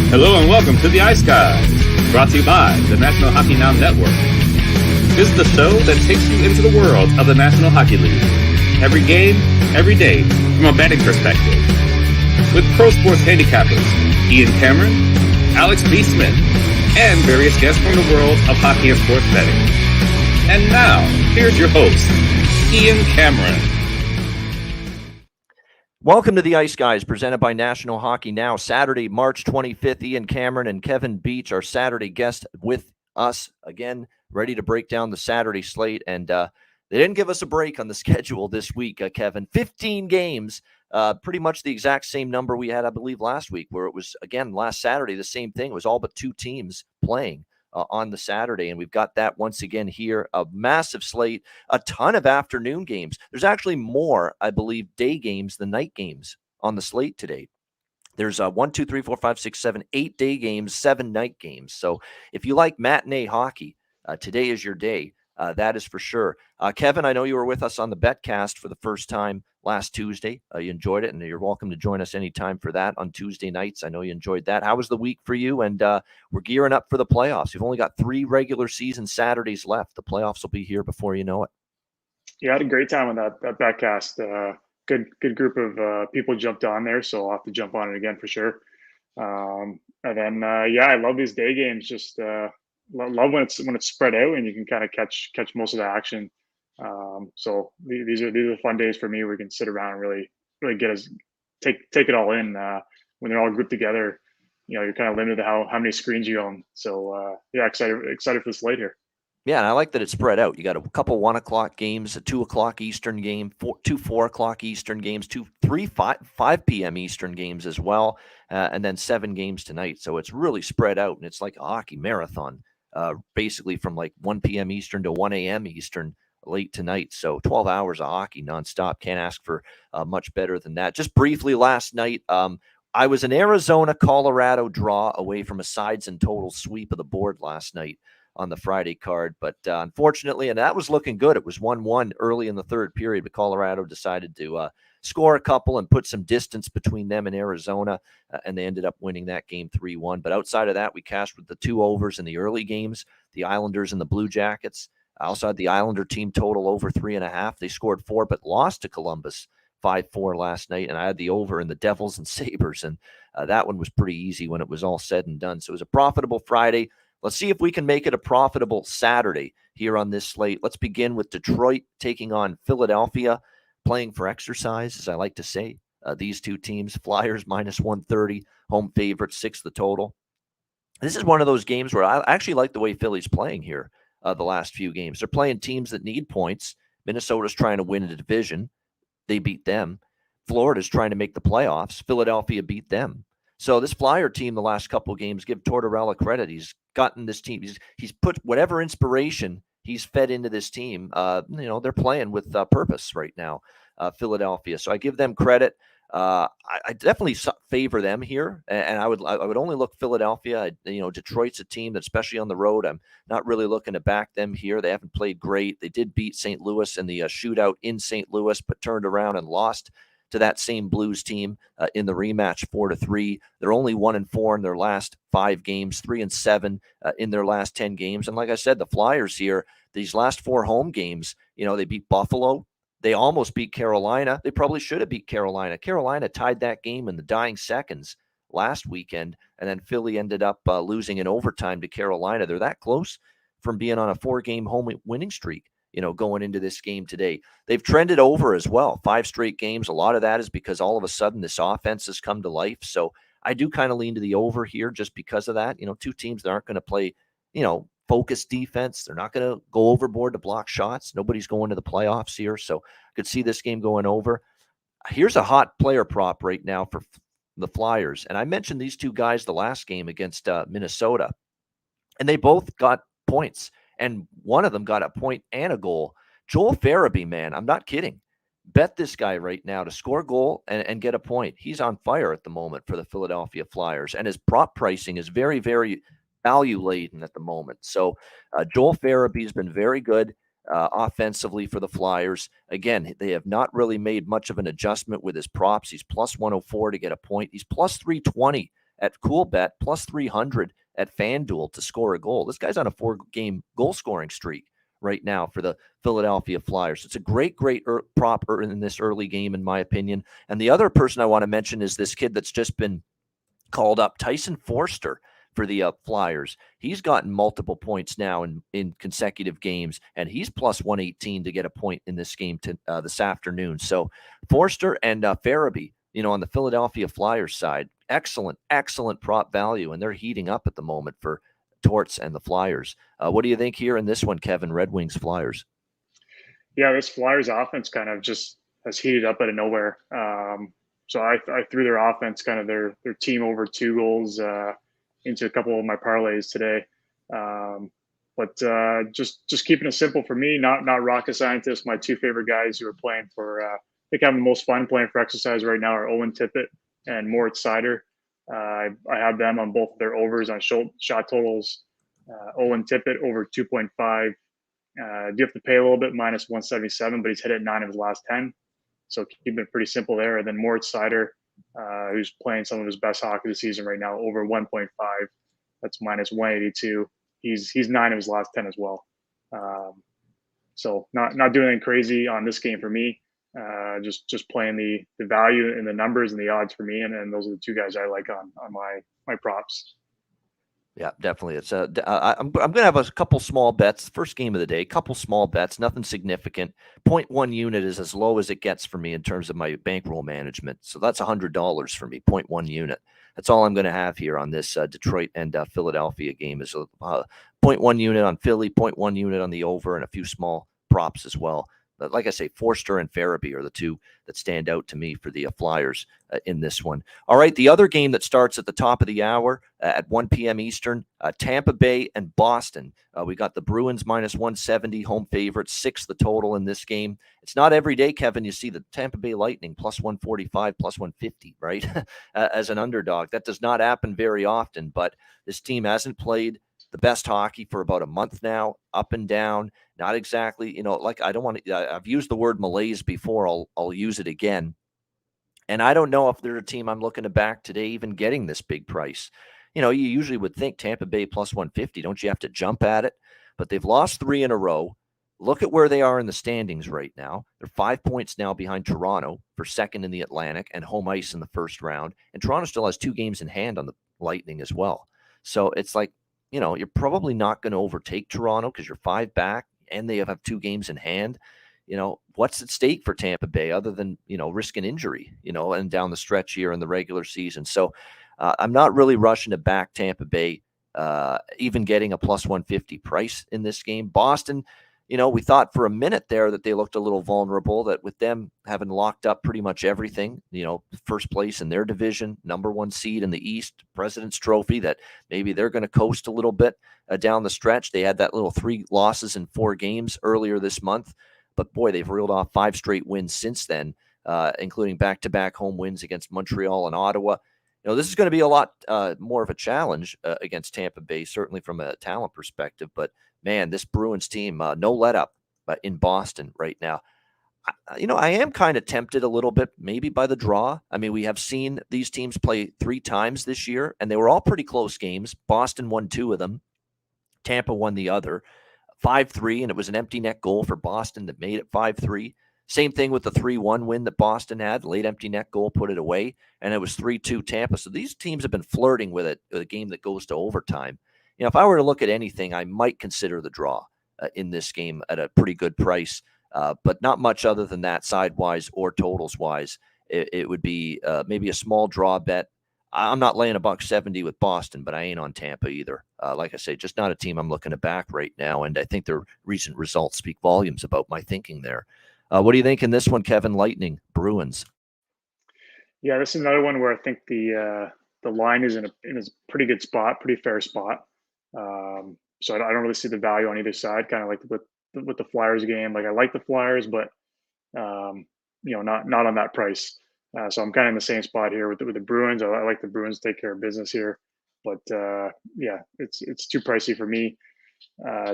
Hello and welcome to the Ice Guys, brought to you by the National Hockey Now Network. This is the show that takes you into the world of the National Hockey League. Every game, every day, from a betting perspective. With pro sports handicappers Ian Cameron, Alex B. Smith, and various guests from the world of hockey and sports betting. And now, here's your host, Ian Cameron. Welcome to the Ice Guys, presented by National Hockey Now. Saturday, March 25th, Ian Cameron and Kevin Beach, our Saturday guest, with us again, ready to break down the Saturday slate. And they didn't give us a break on the schedule this week, Kevin. 15 games, pretty much the exact same number we had, I believe, last week, where it was, again, last Saturday, the same thing. It was all but two teams playing on the Saturday, and we've got that once again here. A massive slate, a ton of afternoon games. There's actually more, I believe, day games than night games on the slate today. There's 1, 2, 3, 4, 5, 6, 7, 8 day games, 7 night games. So if you like matinee hockey, today is your day. That is for sure. Kevin, I know you were with us on the Betcast for the first time last Tuesday. You enjoyed it, and you're welcome to join us anytime for that on Tuesday nights. I know you enjoyed that. How was the week for you? And we're gearing up for the playoffs. You've only got 3 regular season Saturdays left. The playoffs will be here before you know it. Yeah, I had a great time on that Betcast. Good group of people jumped on there, so I'll have to jump on it again for sure. And then I love these day games. Just love when it's spread out and you can kind of catch most of the action. So these are fun days for me where we can sit around and really take it all in. When they're all grouped together, you're kind of limited to how many screens you own. So excited for the slate here. Yeah, and I like that it's spread out. You got a couple 1 o'clock games, a 2 o'clock Eastern game, 2 4 o'clock Eastern games, 5 p.m. Eastern games as well, and then 7 games tonight. So it's really spread out, and it's like a hockey marathon, basically from like 1 p.m. Eastern to 1 a.m. Eastern late tonight. So 12 hours of hockey nonstop. Can't ask for much better than that. Just briefly last night, I was an Arizona-Colorado draw away from a sides and total sweep of the board last night on the Friday card, but unfortunately, and that was looking good. It was 1-1 early in the third period, but Colorado decided to score a couple and put some distance between them and Arizona, and they ended up winning that game 3-1. But outside of that, we cashed with the 2 overs in the early games, the Islanders and the Blue Jackets. I also had the Islander team total over 3.5. They scored 4, but lost to Columbus 5-4 last night, and I had the over in the Devils and Sabres, and that one was pretty easy when it was all said and done. So it was a profitable Friday. Let's see if we can make it a profitable Saturday here on this slate. Let's begin with Detroit taking on Philadelphia, playing for exercise, as I like to say. These two teams, Flyers -130, home favorite, 6 the total. This is one of those games where I actually like the way Philly's playing here the last few games. They're playing teams that need points. Minnesota's trying to win a division. They beat them. Florida's trying to make the playoffs. Philadelphia beat them. So this Flyer team, the last couple of games, give Tortorella credit. He's gotten this team. He's put whatever inspiration he's fed into this team. They're playing with purpose right now, Philadelphia. So I give them credit. I definitely favor them here, and I would only look Philadelphia. Detroit's a team that, especially on the road, I'm not really looking to back them here. They haven't played great. They did beat St. Louis in the shootout in St. Louis, but turned around and lost to that same Blues team in the rematch 4-3. They're only 1-4 in their last 5 games, 3-7 in their last 10 games. And like I said, the Flyers here, these last 4 home games, they beat Buffalo. They almost beat Carolina. They probably should have beat Carolina. Carolina tied that game in the dying seconds last weekend, and then Philly ended up losing in overtime to Carolina. They're that close from being on a 4-game home winning streak, going into this game today. They've trended over as well, 5 straight games. A lot of that is because all of a sudden this offense has come to life. So I do kind of lean to the over here just because of that. 2 teams that aren't going to play, focused defense. They're not going to go overboard to block shots. Nobody's going to the playoffs here. So I could see this game going over. Here's a hot player prop right now for the Flyers. And I mentioned these 2 guys the last game against Minnesota, and they both got points. And one of them got a point and a goal. Joel Farabee, man, I'm not kidding. Bet this guy right now to score a goal and get a point. He's on fire at the moment for the Philadelphia Flyers, and his prop pricing is very, very value-laden at the moment. So Joel Farabee has been very good offensively for the Flyers. Again, they have not really made much of an adjustment with his props. He's plus 104 to get a point. He's plus 320 at CoolBet, plus 300 at FanDuel to score a goal. This guy's on a 4-game goal scoring streak right now for the Philadelphia Flyers. It's a great prop in this early game, in my opinion. And the other person I want to mention is this kid that's just been called up, Tyson Forster, for the Flyers. He's gotten multiple points now in consecutive games, and he's plus 118 to get a point in this game this afternoon. So Forster and Farabee, on the Philadelphia Flyers side, excellent prop value, and they're heating up at the moment for Torts and the Flyers. What do you think here in this one, Kevin? Red Wings Flyers. Yeah, this Flyers offense kind of just has heated up out of nowhere. So I threw their offense, kind of their team over 2 goals into a couple of my parlays today. But just keeping it simple for me, not rocket scientists. My 2 favorite guys who are playing for, I think having the most fun playing for exercise right now are Owen Tippett and Moritz Seider. I have them on both their overs on shot totals. Owen Tippett over 2.5. Do have to pay a little bit, minus 177, but he's hit it 9 of his last 10. So keeping it pretty simple there. And then Moritz Seider, who's playing some of his best hockey this season right now, over 1.5. That's minus 182. He's 9 of his last 10 as well. So not doing anything crazy on this game for me. Just playing the value and the numbers and the odds for me, and those are the 2 guys I like on my props. Yeah, definitely. It's I'm going to have a couple small bets. First game of the day, couple small bets, nothing significant. 0.1 unit is as low as it gets for me in terms of my bankroll management. So that's $100 for me, 0.1 unit. That's all I'm going to have here on this Detroit and Philadelphia game is 0.1 unit on Philly, 0.1 unit on the over, and a few small props as well. Like I say, Forster and Farabee are the 2 that stand out to me for the Flyers in this one. All right, the other game that starts at the top of the hour at 1 p.m. Eastern, Tampa Bay and Boston. We got the Bruins minus 170, home favorites, 6 the total in this game. It's not every day, Kevin, you see the Tampa Bay Lightning plus 145, plus 150, right, as an underdog. That does not happen very often, but this team hasn't played the best hockey for about a month now, up and down. Not exactly, like I don't want to, I've used the word malaise before. I'll use it again. And I don't know if they're a team I'm looking to back today, even getting this big price. You usually would think Tampa Bay plus 150. Don't you have to jump at it? But they've lost 3 in a row. Look at where they are in the standings right now. They're 5 points now behind Toronto for second in the Atlantic and home ice in the first round. And Toronto still has 2 games in hand on the Lightning as well. So it's like, you're probably not going to overtake Toronto because you're 5 back and they have 2 games in hand. What's at stake for Tampa Bay other than, risk an injury, and down the stretch here in the regular season. So I'm not really rushing to back Tampa Bay, even getting a plus 150 price in this game. Boston, we thought for a minute there that they looked a little vulnerable, that with them having locked up pretty much everything, first place in their division, number 1 seed in the East, President's Trophy, that maybe they're going to coast a little bit down the stretch. They had that little 3 losses in 4 games earlier this month, but boy, they've reeled off 5 straight wins since then, including back-to-back home wins against Montreal and Ottawa. This is going to be a lot more of a challenge against Tampa Bay, certainly from a talent perspective, but man, this Bruins team, no let up in Boston right now. I am kind of tempted a little bit maybe by the draw. I mean, we have seen these teams play 3 times this year, and they were all pretty close games. Boston won 2 of them. Tampa won the other, 5-3, and it was an empty net goal for Boston that made it 5-3. Same thing with the 3-1 win that Boston had. Late empty net goal put it away, and it was 3-2 Tampa. So these teams have been flirting with it, a game that goes to overtime. If I were to look at anything, I might consider the draw in this game at a pretty good price, but not much other than that, side-wise or totals-wise. It would be maybe a small draw bet. I'm not laying $170 with Boston, but I ain't on Tampa either. Like I say, just not a team I'm looking to back right now, and I think their recent results speak volumes about my thinking there. What do you think in this one, Kevin? Lightning, Bruins. Yeah, this is another one where I think the line is in a pretty good spot, pretty fair spot. So I don't really see the value on either side. Kind of like with the Flyers game. Like I like the Flyers, but not on that price. So I'm kind of in the same spot here with the Bruins. I like the Bruins to take care of business here, but yeah, it's too pricey for me.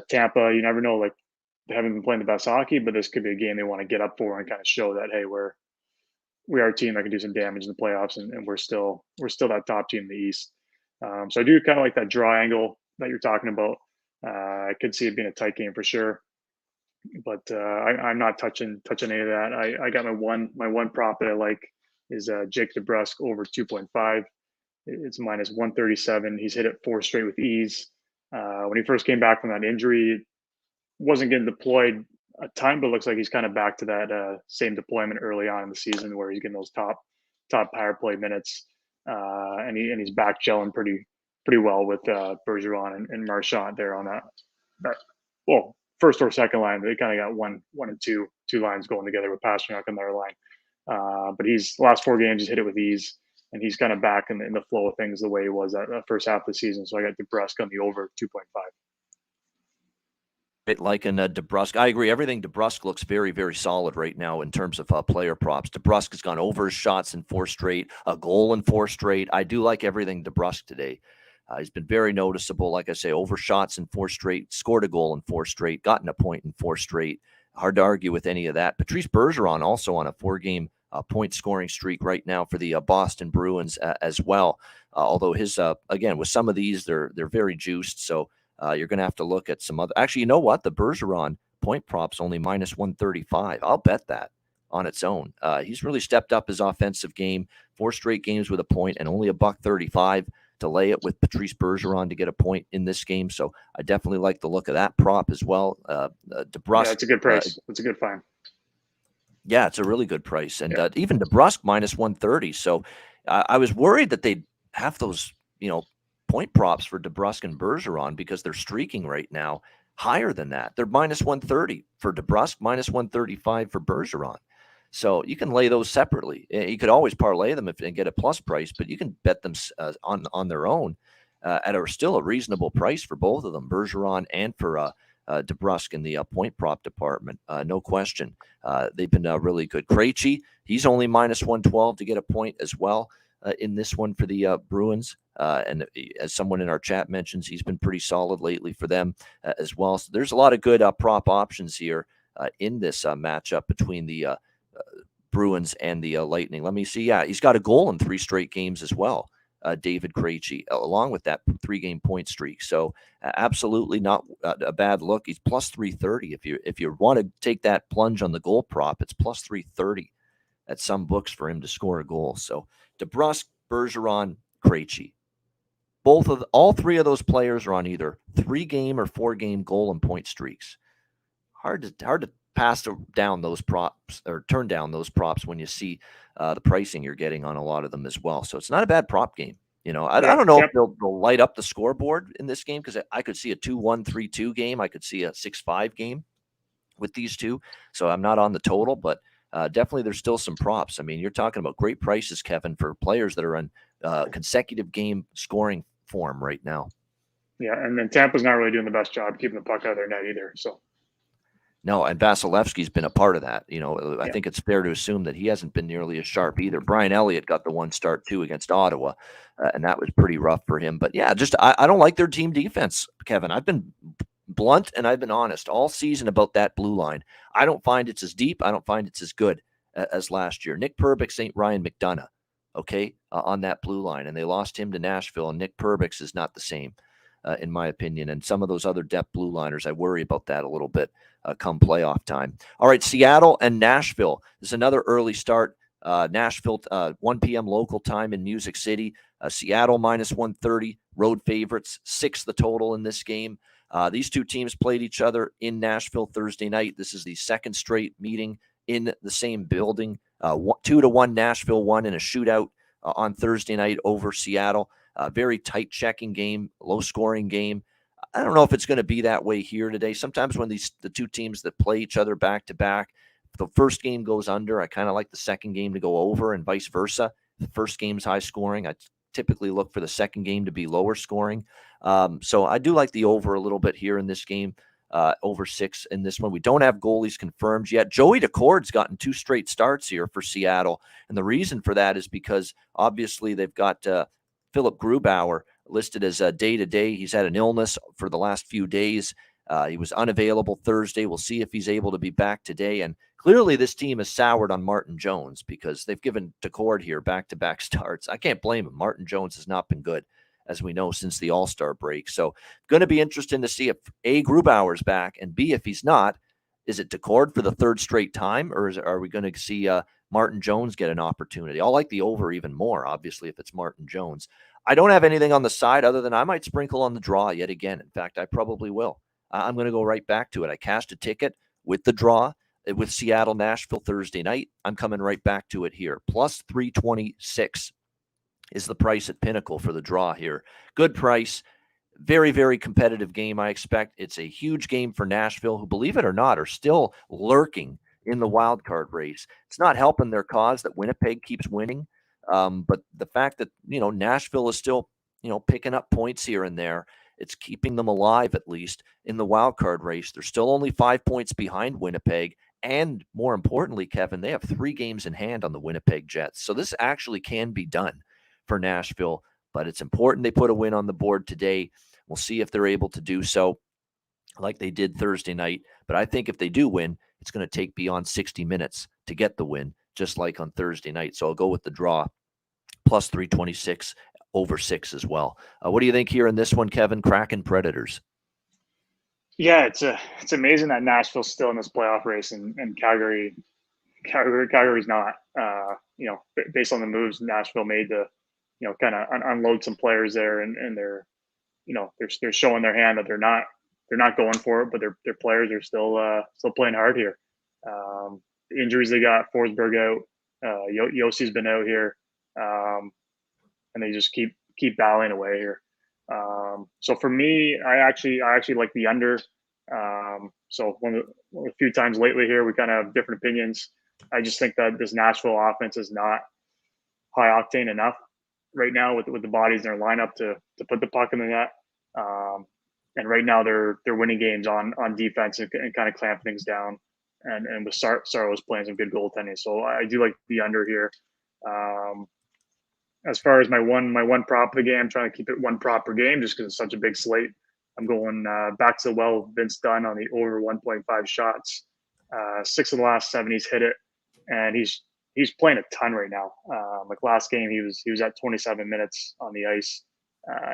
Tampa, you never know. Like they haven't been playing the best hockey, but this could be a game they want to get up for and kind of show that, hey, we're we are a team that can do some damage in the playoffs, and we're still that top team in the East. So I do kind of like that draw angle that you're talking about. I could see it being a tight game for sure, but I'm not touching any of that. I got my one prop that I like is Jake DeBrusk over 2.5. It's minus 137. He's hit it 4 straight with ease. When he first came back from that injury, wasn't getting deployed a ton, but looks like he's kind of back to that same deployment early on in the season where he's getting those top power play minutes, and he's back gelling pretty well with Bergeron and Marchand there on that well, first or second line. They kind of got one and two lines going together with Pasternak on their line. But he's last 4 games he's hit it with ease, and he's kind of back in the flow of things the way he was that first half of the season. So I got DeBrusk on the over 2.5. Bit like in DeBrusk. I agree. Everything DeBrusk looks very, very solid right now in terms of player props. DeBrusk has gone over his shots in 4 straight, a goal in 4 straight. I do like everything DeBrusk today. He's been very noticeable. Like I say, over shots in 4 straight, scored a goal in 4 straight, gotten a point in 4 straight. Hard to argue with any of that. Patrice Bergeron also on a 4-game point scoring streak right now for the Boston Bruins as well. Although his, again, with some of these, they're very juiced. So you're going to have to look at some other. Actually, you know what? The Bergeron point prop's only minus 135. I'll bet that on its own. He's really stepped up his offensive game. 4 straight games with a point and only $1.35 to lay it with Patrice Bergeron to get a point in this game. So I definitely like the look of that prop as well. DeBrusk. Yeah, it's a good price. It's a good find. Yeah, it's a really good price. And even DeBrusk minus 130. So I was worried that they'd have those, point props for DeBrusk and Bergeron because they're streaking right now higher than that. They're minus 130 for DeBrusk, minus 135 for Bergeron. So you can lay those separately. You could always parlay them and get a plus price, but you can bet them on their own at still a reasonable price for both of them, Bergeron and for DeBrusk in the point prop department. No question. They've been really good. Krejci, he's only minus 112 to get a point as well in this one for the Bruins. And as someone in our chat mentions, he's been pretty solid lately for them as well. So there's a lot of good prop options here in this matchup between the Bruins and the Lightning. Let me see. Yeah, he's got a goal in 3 straight games as well, David Krejci, along with that 3-game point streak. So absolutely not a bad look. He's plus 330. If you want to take that plunge on the goal prop, it's plus 330 at some books for him to score a goal. So DeBrusk, Bergeron, Krejci. All 3 of those players are on either 3-game or 4-game goal and point streaks. Hard to pass down those props or turn down those props when you see the pricing you're getting on a lot of them as well. So it's not a bad prop game. I don't know if they'll light up the scoreboard in this game because I could see a 2-1, 3-2 game. I could see a 6-5 game with these two. So I'm not on the total, but definitely there's still some props. I mean, you're talking about great prices, Kevin, for players that are in consecutive game scoring form right now. Yeah, and then Tampa's not really doing the best job keeping the puck out of their net either. So. No, and Vasilevsky's been a part of that. I think it's fair to assume that he hasn't been nearly as sharp either. Brian Elliott got the 1 start too against Ottawa, and that was pretty rough for him. But yeah, I don't like their team defense, Kevin. I've been blunt and I've been honest all season about that blue line. I don't find it's as deep. I don't find it's as good as last year. Nick Perbix ain't Ryan McDonough, okay, on that blue line, and they lost him to Nashville, and Nick Perbix is not the same. In my opinion, and some of those other depth blue liners, I worry about that a little bit come playoff time. All right, Seattle and Nashville. This is another early start. Nashville, 1 p.m. local time in Music City. Seattle minus 130, road favorites, 6 the total in this game. These 2 teams played each other in Nashville Thursday night. This is the 2nd straight meeting in the same building. 2-1 Nashville won in a shootout on Thursday night over Seattle. Very tight checking game, low scoring game. I don't know if it's going to be that way here today. Sometimes when the 2 teams that play each other back to back, if the first game goes under, I kind of like the second game to go over and vice versa. The first game's high scoring. I typically look for the second game to be lower scoring. So I do like the over a little bit here in this game, over 6 in this one. We don't have goalies confirmed yet. Joey Decord's gotten 2 straight starts here for Seattle. And the reason for that is because obviously they've got Philip Grubauer listed as day-to-day. He's had an illness for the last few days. He was unavailable Thursday. We'll see if he's able to be back today. And Clearly, this team is soured on Martin Jones because they've given Decord here back-to-back starts. I can't blame him. Martin Jones has not been good, as we know, since the All-Star break. So going to be interesting to see if A, Grubauer's back, and B, if he's not, is it Decord for the third straight time, or are we going to see Martin Jones get an opportunity? I'll like the over even more, obviously, if it's Martin Jones. I don't have anything on the side other than I might sprinkle on the draw yet again. In fact, I probably will. I'm going to go right back to it. I cashed a ticket with the draw with Seattle, Nashville Thursday night. I'm coming right back to it here. Plus 326 is the price at Pinnacle for the draw here. Good price. Very, very competitive game, I expect. It's a huge game for Nashville, who, believe it or not, are still lurking in the wild card race. It's not helping their cause that Winnipeg keeps winning. But the fact that, Nashville is still, picking up points here and there, it's keeping them alive, at least, in the wild card race. They're still only 5 points behind Winnipeg. And more importantly, Kevin, they have 3 games in hand on the Winnipeg Jets. So this actually can be done for Nashville, but it's important they put a win on the board today. We'll see if they're able to do so like they did Thursday night. But I think if they do win, it's going to take beyond 60 minutes to get the win, just like on Thursday night. So I'll go with the draw, plus 326, over 6 as well. What do you think here in this one, Kevin? Kraken Predators. Yeah, it's amazing that Nashville's still in this playoff race and Calgary's not. Based on the moves Nashville made to, kind of unload some players there, and they're showing their hand that they're not going for it, but their players are still playing hard here. The injuries they got, Forsberg out, Yossi's been out here, and they just keep battling away here. So for me, I actually like the under. So a few times lately here, we kind of have different opinions. I just think that this Nashville offense is not high octane enough right now with the bodies in their lineup to put the puck in the net. And right now they're winning games on defense and kind of clamp things down. And with Saros playing some good goaltending, so I do like the under here. As far as my one prop of the game, I'm trying to keep it one prop per game just because it's such a big slate. I'm going back to the well, Vince Dunn on the over 1.5 shots. 6 of the last 7 he's hit it, and he's playing a ton right now. Like last game, he was at 27 minutes on the ice.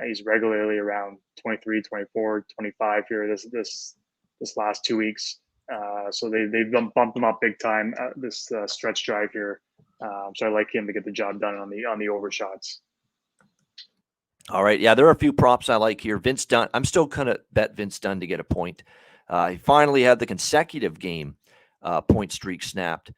He's regularly around 23, 24, 25 here this last 2 weeks. So they've bumped him up big time this stretch drive here. So I like him to get the job done on the overshots. All right. Yeah, there are a few props I like here. Vince Dunn. I'm still going to bet Vince Dunn to get a point. He finally had the consecutive game point streak snapped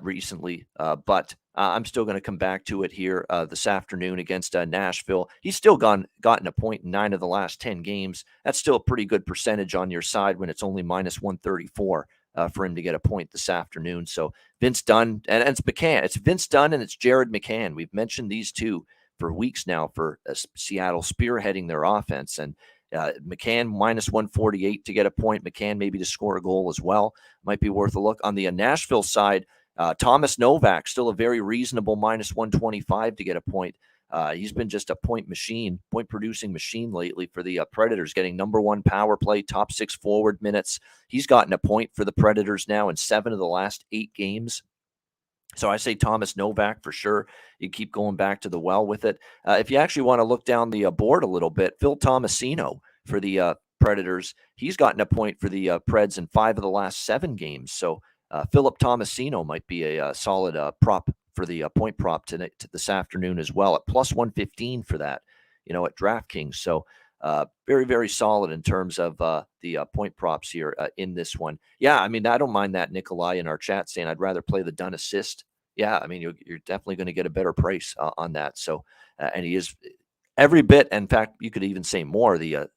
recently, but I'm still going to come back to it here this afternoon against Nashville. He's still gotten a point in 9 of the last 10 games. That's still a pretty good percentage on your side when it's only minus 134 for him to get a point this afternoon. So Vince Dunn, and it's McCann. It's Vince Dunn and it's Jared McCann. We've mentioned these two for weeks now for Seattle spearheading their offense. And McCann minus 148 to get a point. McCann maybe to score a goal as well. Might be worth a look. On the Nashville side, Thomas Novak, still a very reasonable minus 125 to get a point. He's been just a point-producing machine lately for the Predators, getting number 1 power play, top 6 forward minutes. He's gotten a point for the Predators now in 7 of the last 8 games. So I say Thomas Novak for sure. You keep going back to the well with it. If you actually want to look down the board a little bit, Phil Tomasino for the Predators, he's gotten a point for the Preds in 5 of the last 7 games. So Philip Tomasino might be a solid prop for the point prop to this afternoon as well at plus 115 for that, at DraftKings. So very, very solid in terms of the point props here in this one. Yeah, I mean, I don't mind that. Nikolai in our chat saying I'd rather play the Dunn assist. Yeah, I mean, you're definitely going to get a better price on that. So, and he is every bit. In fact, you could even say more the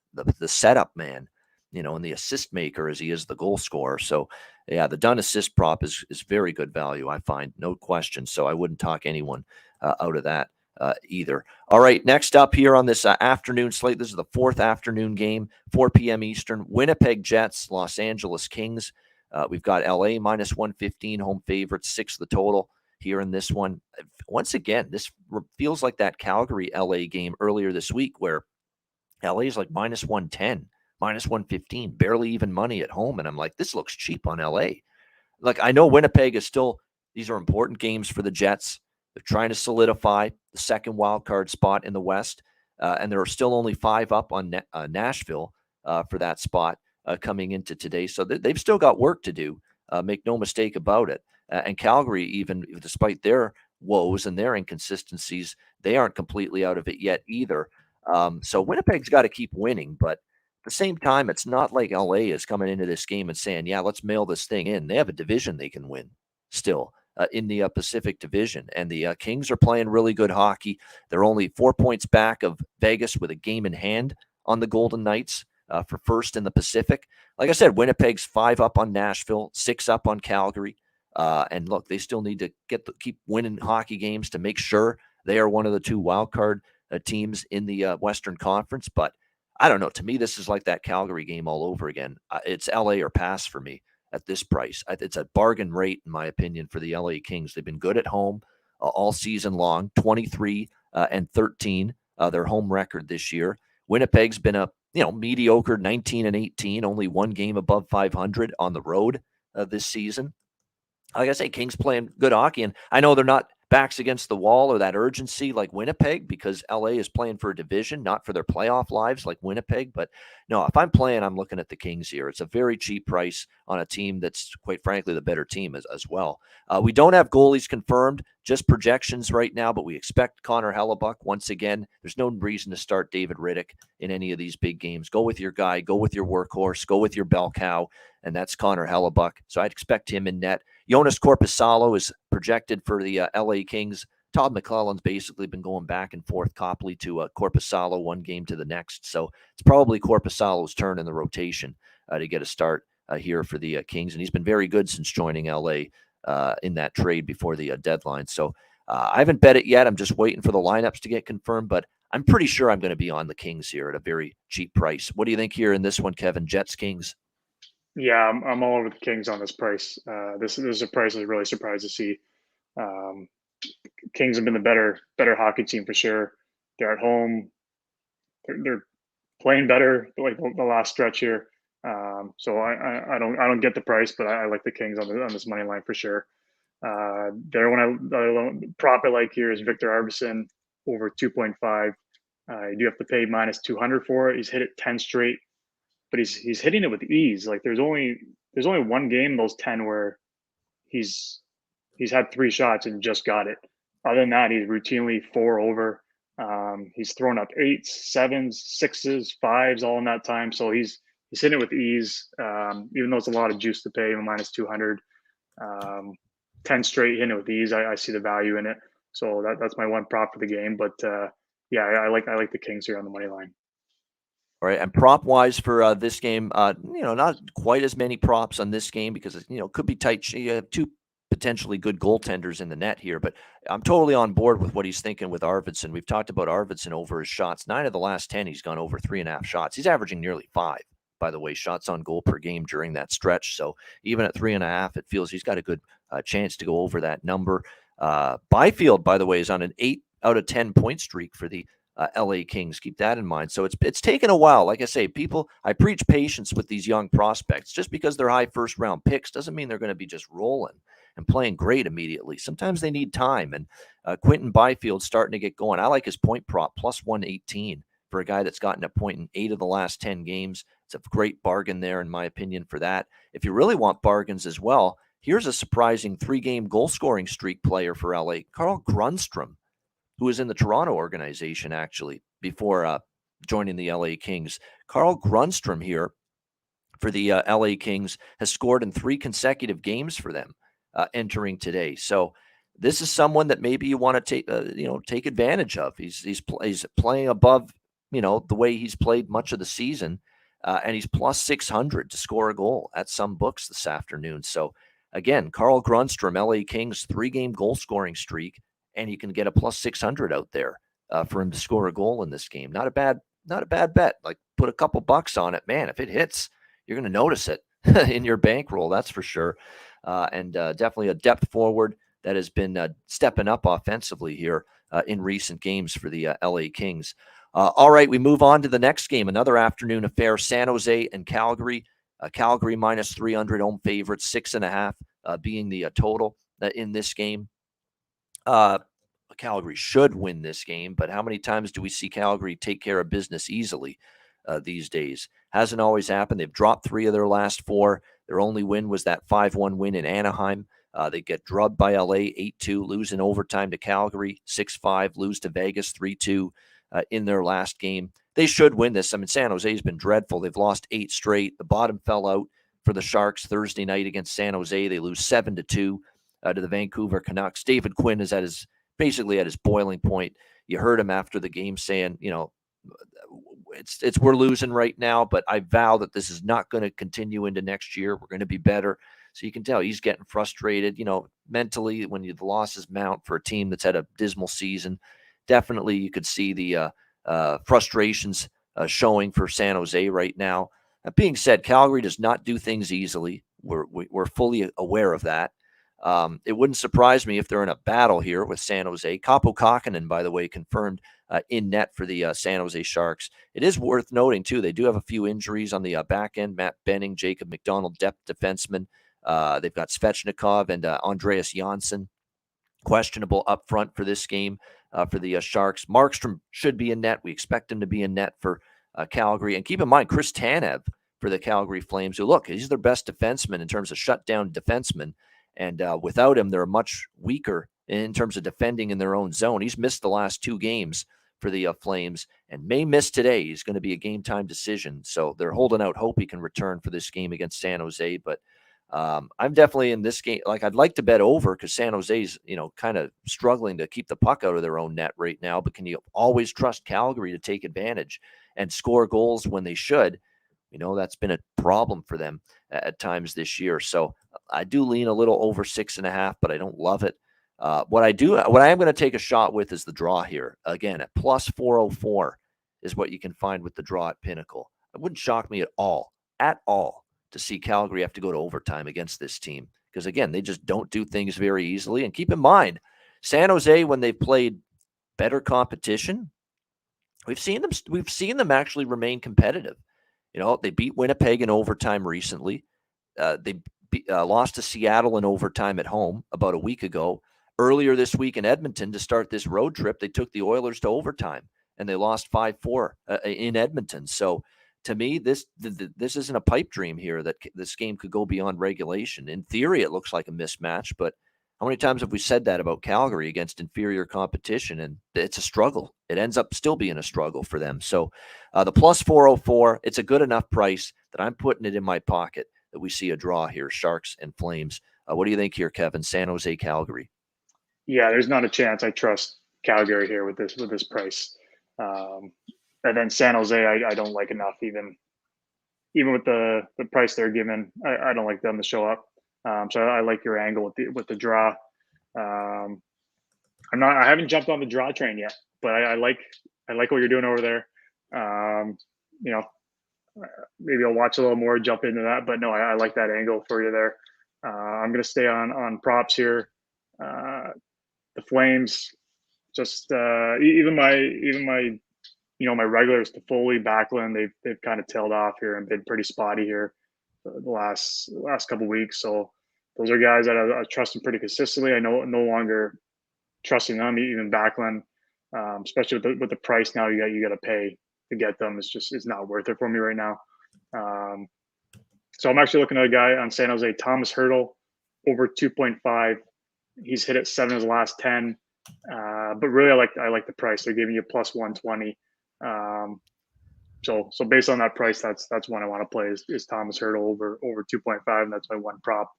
setup man, and the assist maker as he is the goal scorer. So, yeah, the Dunn assist prop is very good value, I find, no question. So I wouldn't talk anyone out of that either. All right, next up here on this afternoon slate, this is the 4th afternoon game, 4 p.m. Eastern, Winnipeg Jets, Los Angeles Kings. We've got LA minus 115, home favorites, 6 the total here in this one. Once again, this feels like that Calgary LA game earlier this week where LA is like minus 110, minus 115, barely even money at home. And I'm like, this looks cheap on LA. Look, I know Winnipeg is still, these are important games for the Jets. They're trying to solidify the second wild card spot in the West, and there are still only 5 up on Nashville for that spot coming into today. So they've still got work to do. Make no mistake about it. And Calgary, even despite their woes and their inconsistencies, they aren't completely out of it yet either. So Winnipeg's got to keep winning, but at the same time, it's not like LA is coming into this game and saying, yeah, let's mail this thing in. They have a division they can win still in the Pacific Division. And the Kings are playing really good hockey. They're only 4 points back of Vegas with a game in hand on the Golden Knights for first in the Pacific. Like I said, Winnipeg's 5 up on Nashville, 6 up on Calgary. And look, they still need to keep winning hockey games to make sure they are one of the 2 wild card teams in the Western Conference. But I don't know. To me, this is like that Calgary game all over again. It's LA or pass for me at this price. It's a bargain rate, in my opinion, for the LA Kings. They've been good at home all season long, 23 and 13, their home record this year. Winnipeg's been a mediocre 19 and 18, only 1 game above 500 on the road this season. Like I say, Kings playing good hockey, and I know they're not backs against the wall or that urgency like Winnipeg, because LA is playing for a division, not for their playoff lives like Winnipeg. But no, if I'm playing, I'm looking at the Kings here. It's a very cheap price on a team that's, quite frankly, the better team as well. We don't have goalies confirmed, just projections right now, but we expect Connor Hellebuck once again. There's no reason to start David Riddick in any of these big games. Go with your guy, go with your workhorse, go with your bell cow, and that's Connor Hellebuck. So I'd expect him in net. Jonas Korpisalo is projected for the LA Kings. Todd McClellan's basically been going back and forth, Copley to Korpisalo, one game to the next. So it's probably Korpisalo's turn in the rotation to get a start here for the Kings. And he's been very good since joining LA in that trade before the deadline. So I haven't bet it yet. I'm just waiting for the lineups to get confirmed, but I'm pretty sure I'm going to be on the Kings here at a very cheap price. What do you think here in this one, Kevin? Jets, Kings? Yeah, I'm all over the Kings on this price. This is a price I was really surprised to see. Kings have been the better hockey team for sure. They're at home. They're playing better like the last stretch here. So I don't get the price, but I like the Kings on this money line for sure. There, the prop I like here is Victor Arvidsson over 2.5. You do have to pay minus 200 for it. He's hit it 10 straight, but he's hitting it with ease. Like there's only one game, those 10, where he's had 3 shots and just got it. Other than that, he's routinely 4 over. He's thrown up 8s, 7s, 6s, 5s all in that time. So he's hitting it with ease, even though it's a lot of juice to pay, minus 200. 10 straight hitting it with ease. I see the value in it. So that's my one prop for the game. But yeah, I like the Kings here on the money line. All right, and prop wise for this game, not quite as many props on this game because it could be tight. You have 2 potentially good goaltenders in the net here, but I'm totally on board with what he's thinking with Arvidsson. We've talked about Arvidsson over his shots. 9 of the last 10, he's gone over 3.5 shots. He's averaging nearly 5, by the way, shots on goal per game during that stretch. So even at 3.5, it feels he's got a good chance to go over that number. Byfield, by the way, is on an 8 out of 10 point streak for the LA Kings. Keep that in mind. So it's taken a while. Like I say, I preach patience with these young prospects. Just because they're high first round picks doesn't mean they're going to be just rolling and playing great immediately. Sometimes they need time. And Quentin Byfield's starting to get going. I like his point prop, plus 118 for a guy that's gotten a point in 8 of the last 10 games. It's a great bargain there, in my opinion, for that. If you really want bargains as well, here's a surprising 3-game goal scoring streak player for LA, Carl Grundstrom, who was in the Toronto organization, actually, before joining the LA Kings. Carl Grundstrom here for the LA Kings has scored in 3 consecutive games for them entering today. So this is someone that maybe you want to take advantage of. He's playing above, the way he's played much of the season, and he's plus 600 to score a goal at some books this afternoon. So again, Carl Grundstrom, LA Kings 3-game goal scoring streak, and you can get a plus 600 out there for him to score a goal in this game. Not a bad bet. Like, put a couple bucks on it, man. If it hits, you're going to notice it in your bankroll, that's for sure. And definitely a depth forward that has been stepping up offensively here in recent games for the LA Kings. All right, we move on to the next game, another afternoon affair, San Jose and Calgary. Calgary minus 300, home favorites, 6.5 being the total in this game. Calgary should win this game, but how many times do we see Calgary take care of business easily these days? Hasn't always happened. They've dropped 3 of their last 4. Their only win was that 5-1 win in Anaheim. They get drubbed by LA 8-2, lose in overtime to Calgary 6-5, lose to Vegas 3-2 in their last game. They should win this. I mean, San Jose's been dreadful. They've lost 8 straight. The bottom fell out for the Sharks Thursday night against San Jose. They lose 7-2 to the Vancouver Canucks. David Quinn is basically at his boiling point. You heard him after the game saying, it's we're losing right now, but I vow that this is not going to continue into next year. We're going to be better. So you can tell he's getting frustrated, mentally when the losses mount for a team that's had a dismal season. Definitely you could see the frustrations showing for San Jose right now. That being said, Calgary does not do things easily. We're fully aware of that. It wouldn't surprise me if they're in a battle here with San Jose. Kaapo Kähkönen, by the way, confirmed in net for the San Jose Sharks. It is worth noting, too, they do have a few injuries on the back end. Matt Benning, Jacob McDonald, depth defenseman. They've got Svechnikov and Andreas Janssen questionable up front for this game for the Sharks. Markstrom should be in net. We expect him to be in net for Calgary. And keep in mind, Chris Tanev for the Calgary Flames, who, look, he's their best defenseman in terms of shutdown defenseman. And without him, they're much weaker in terms of defending in their own zone. He's missed the last 2 games for the Flames and may miss today. He's going to be a game-time decision. So they're holding out hope he can return for this game against San Jose. But I'm definitely in this game. Like, I'd like to bet over because San Jose's, kind of struggling to keep the puck out of their own net right now. But can you always trust Calgary to take advantage and score goals when they should? That's been a problem for them at times this year. So I do lean a little over 6.5, but I don't love it. What I am going to take a shot with is the draw here. Again, at plus 404 is what you can find with the draw at Pinnacle. It wouldn't shock me at all, to see Calgary have to go to overtime against this team. Because, again, they just don't do things very easily. And keep in mind, San Jose, when they've played better competition, we've seen them actually remain competitive. They beat Winnipeg in overtime recently. They lost to Seattle in overtime at home about a week ago. Earlier this week in Edmonton, to start this road trip, they took the Oilers to overtime, and they lost 5-4 in Edmonton. So, to me, this isn't a pipe dream here that this game could go beyond regulation. In theory, it looks like a mismatch, but how many times have we said that about Calgary against inferior competition? And it's a struggle. It ends up still being a struggle for them. So the plus 404, it's a good enough price that I'm putting it in my pocket that we see a draw here, Sharks and Flames. What do you think here, Kevin? San Jose, Calgary. Yeah, there's not a chance I trust Calgary here with this price. And then San Jose, I don't like enough even with the price they're given. I don't like them to show up. So I like your angle with the draw. I haven't jumped on the draw train yet, but I like what you're doing over there. Maybe I'll watch a little more, jump into that, but no, I like that angle for you there. I'm going to stay on props here. The Flames, just even my my regulars, to Foley, Backlund, they've kind of tailed off here and been pretty spotty here the last couple of weeks. So those are guys that I trust them pretty consistently. I know no longer trusting them, even Backlund, especially with the price now you got to pay to get them. It's not worth it for me right now. So I'm actually looking at a guy on San Jose, Thomas Hertl, over 2.5. He's hit it 7 of his last 10. But really, I like the price. They're giving you plus 120. So based on that price, that's one I want to play is Thomas Hertl over 2.5, and that's my one prop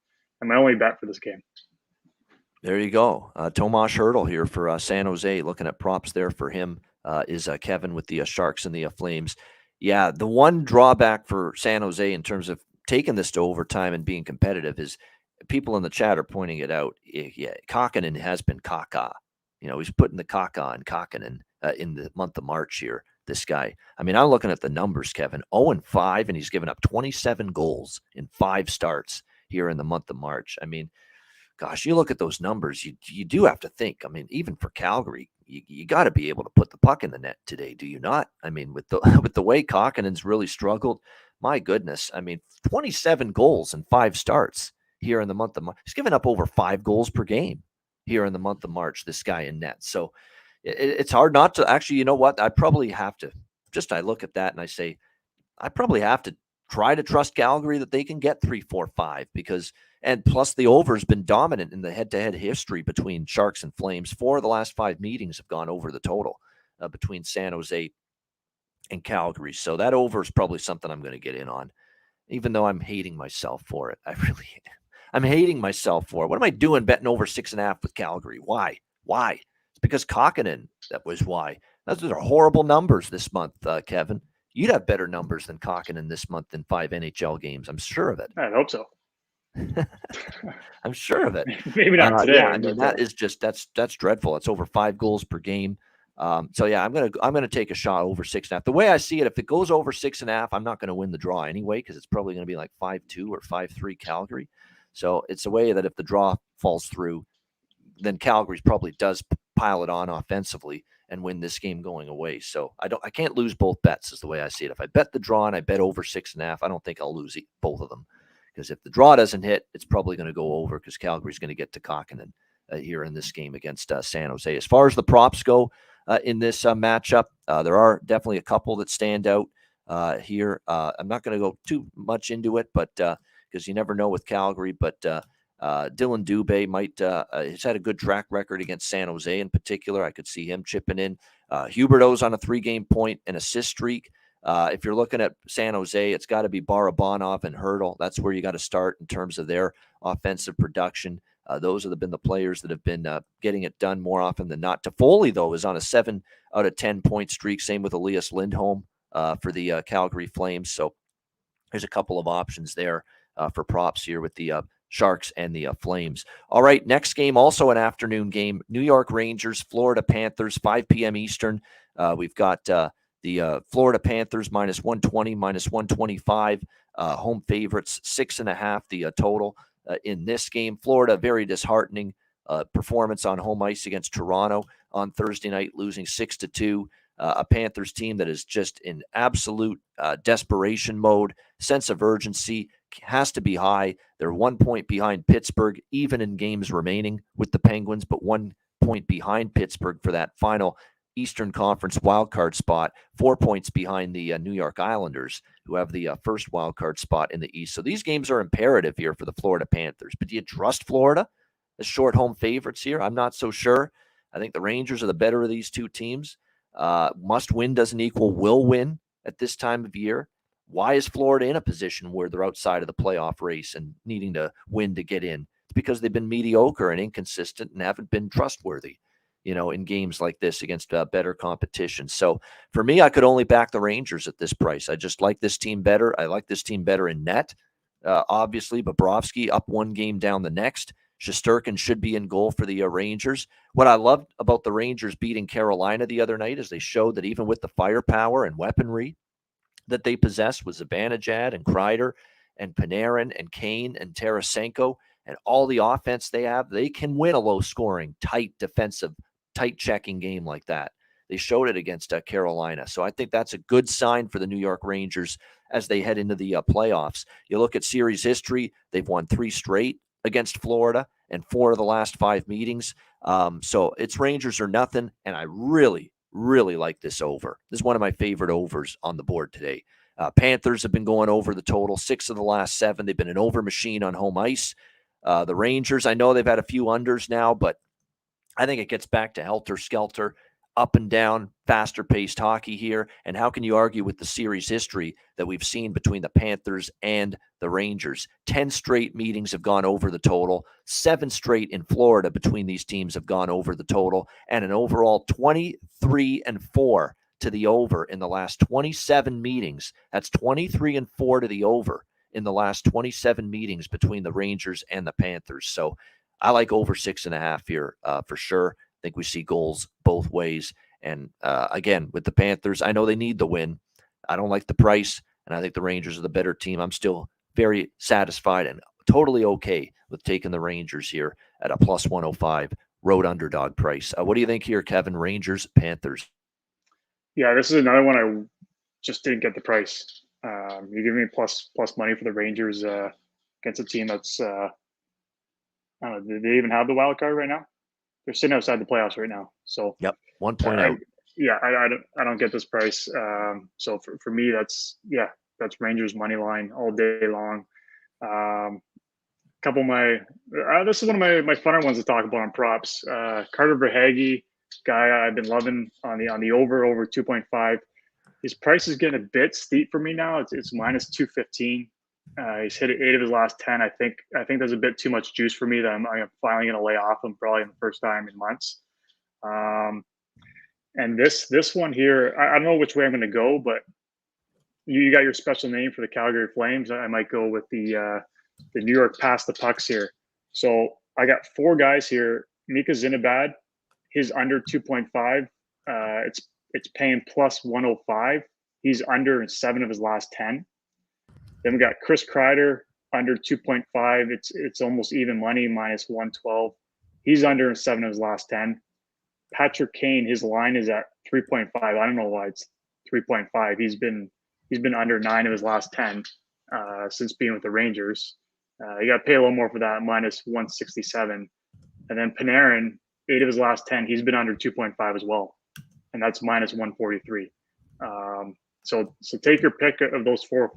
and my only bet for this game. There you go. Tomas Hertl here for San Jose. Looking at props there for him is Kevin with the Sharks and the Flames. Yeah, the one drawback for San Jose in terms of taking this to overtime and being competitive is people in the chat are pointing it out. Yeah, Kähkönen has been caca. He's putting the caca on Kähkönen in the month of March here. This guy. I mean, I'm looking at the numbers, Kevin. 0-5, and he's given up 27 goals in 5 starts here in the month of March. I mean, gosh, you look at those numbers, you do have to think. I mean, even for Calgary, you got to be able to put the puck in the net today, do you not? I mean, with the way Kähkönen's really struggled, my goodness. I mean, 27 goals in 5 starts here in the month of March. He's given up over 5 goals per game here in the month of March, this guy in net. So it's hard not to actually, you know what? I probably have to I look at that and I say, I probably have to try to trust Calgary that they can get 3, 4, 5 and plus the over has been dominant in the head-to-head history between Sharks and Flames. 4 of the last 5 meetings have gone over the total between San Jose and Calgary. So that over is probably something I'm going to get in on, even though I'm hating myself for it. I'm hating myself for it. What am I doing betting over 6.5 with Calgary? Why? It's because Kokkonen. That was why. Those are horrible numbers this month, Kevin. You'd have better numbers than Kokkonen this month than 5 NHL games. I'm sure of it. I hope so. I'm sure of it. Maybe not today. Yeah, I mean that is just that's dreadful. It's over 5 goals per game. So yeah, I'm gonna take a shot over 6.5. The way I see it, if it goes over 6.5, I'm not gonna win the draw anyway because it's probably gonna be like 5-2 or 5-3 Calgary. So it's a way that if the draw falls through, then Calgary's probably does pile it on offensively and win this game going away. So I can't lose both bets is the way I see it. If I bet the draw and I bet over 6.5, I don't think I'll lose both of them. Because if the draw doesn't hit, it's probably going to go over because Calgary's going to get to Kokkonen here in this game against San Jose. As far as the props go in this matchup, there are definitely a couple that stand out here. I'm not going to go too much into it, but because you never know with Calgary. But Dylan Dubé might he's had a good track record against San Jose in particular. I could see him chipping in. Huberdeau's on a 3-game point and assist streak. If you're looking at San Jose, it's got to be Barabanov and Hurdle. That's where you got to start in terms of their offensive production. Those have been the players that have been getting it done more often than not. Toffoli, though, is on a 7 out of 10 point streak. Same with Elias Lindholm for the Calgary Flames. So there's a couple of options there for props here with the Sharks and the Flames. All right, next game, also an afternoon game. New York Rangers, Florida Panthers, 5 p.m. Eastern. We've got the Florida Panthers minus 120, minus 125. Home favorites, 6.5 the total in this game. Florida, very disheartening performance on home ice against Toronto on Thursday night, losing 6-2. A Panthers team that is just in absolute desperation mode. Sense of urgency has to be high. They're 1 point behind Pittsburgh, even in games remaining with the Penguins, but 1 point behind Pittsburgh for that final Eastern Conference wildcard spot, 4 points behind the New York Islanders, who have the first wildcard spot in the East. So these games are imperative here for the Florida Panthers. But do you trust Florida as short home favorites here? I'm not so sure. I think the Rangers are the better of these two teams. Must win doesn't equal will win at this time of year. Why is Florida in a position where they're outside of the playoff race and needing to win to get in? It's because they've been mediocre and inconsistent and haven't been trustworthy, in games like this against better competition. So for me, I could only back the Rangers at this price. I just like this team better. I like this team better in net. Obviously, Bobrovsky up 1 game down the next. Shesterkin should be in goal for the Rangers. What I loved about the Rangers beating Carolina the other night is they showed that even with the firepower and weaponry that they possess with Zibanejad and Kreider and Panarin and Kane and Tarasenko and all the offense they have, they can win a low-scoring, tight defensive, tight checking game like that. They showed it against Carolina. So I think that's a good sign for the New York Rangers as they head into the playoffs. You look at series history, they've won 3 straight against Florida and 4 of the last 5 meetings. So it's Rangers or nothing, and I really, really like this over. This is one of my favorite overs on the board today. Panthers have been going over the total 6 of the last 7. They've been an over machine on home ice. The Rangers, I know they've had a few unders now, but I think it gets back to helter-skelter, up and down, faster-paced hockey here. And how can you argue with the series history that we've seen between the Panthers and the Rangers? 10 straight meetings have gone over the total. 7 straight in Florida between these teams have gone over the total. And an overall 23-4 to the over in the last 27 meetings. That's 23-4 to the over in the last 27 meetings between the Rangers and the Panthers. So I like over 6.5 here for sure. I think we see goals both ways. And again, with the Panthers, I know they need the win. I don't like the price, and I think the Rangers are the better team. I'm still very satisfied and totally okay with taking the Rangers here at a plus 105 road underdog price. What do you think here, Kevin? Rangers, Panthers? Yeah, this is another one I just didn't get the price. You give me plus money for the Rangers against a team that's I don't know, do they even have the wild card right now? They're sitting outside the playoffs right now. So Yep, 1 point out. I don't get this price. So for me, that's Rangers money line all day long. Couple of my this is one of my funner ones to talk about on props. Carter Verhaeghe, guy I've been loving on the over 2.5. His price is getting a bit steep for me now. It's minus 215. He's hit 8 of his last 10. I think there's a bit too much juice for me that I'm finally going to lay off him probably in the first time in months. And this one here, I don't know which way I'm going to go, but you got your special name for the Calgary Flames. I might go with the New York pass the pucks here. So I got 4 guys here. Mika Zibanejad, his under 2.5. It's paying plus 105. He's under in 7 of his last 10. Then we got Chris Kreider under 2.5. It's almost even money, minus 112. He's under in 7 of his last 10. Patrick Kane, his line is at 3.5. I don't know why it's 3.5. He's been under 9 of his last 10 since being with the Rangers. You got to pay a little more for that, minus 167. And then Panarin, 8 of his last 10, he's been under 2.5 as well, and that's minus 143. So take your pick of those four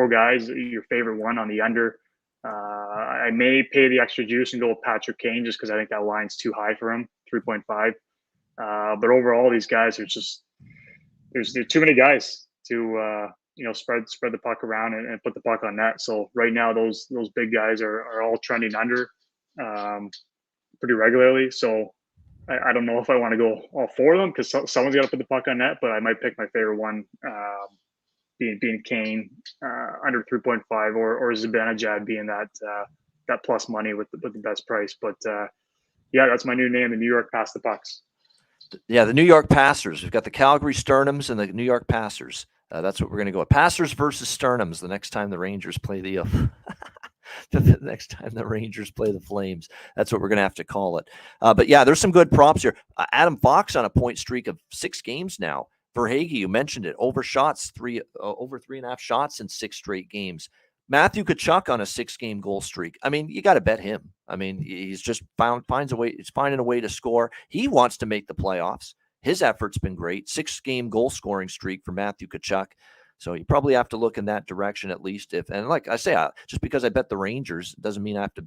guys, your favorite one on the under. I may pay the extra juice and go with Patrick Kane just because I think that line's too high for him, 3.5. But overall, these guys are just there's too many guys to spread the puck around and put the puck on net. So right now, those big guys are all trending under pretty regularly. So I don't know if I want to go all 4 of them because someone's got to put the puck on net. But I might pick my favorite one, being Kane under 3.5, or Zibanejad being that plus money with the best price. But that's my new name, the New York Pass the Pucks. Yeah, the New York Passers. We've got the Calgary Sternums and the New York Passers. That's what we're going to go with. Passers versus Sternums the next time the Rangers play the next time the Rangers play the Flames. That's what we're going to have to call it. But yeah, there's some good props here. Adam Fox on a point streak of 6 games now. Verhaeghe, you mentioned it, over 3.5 shots in 6 straight games. Matthew Tkachuk on a 6-game goal streak. I mean, you got to bet him. I mean, he's just finds a way. He's finding a way to score. He wants to make the playoffs. His effort's been great. 6-game goal scoring streak for Matthew Tkachuk. So you probably have to look in that direction at least. And like I say, just because I bet the Rangers doesn't mean I have to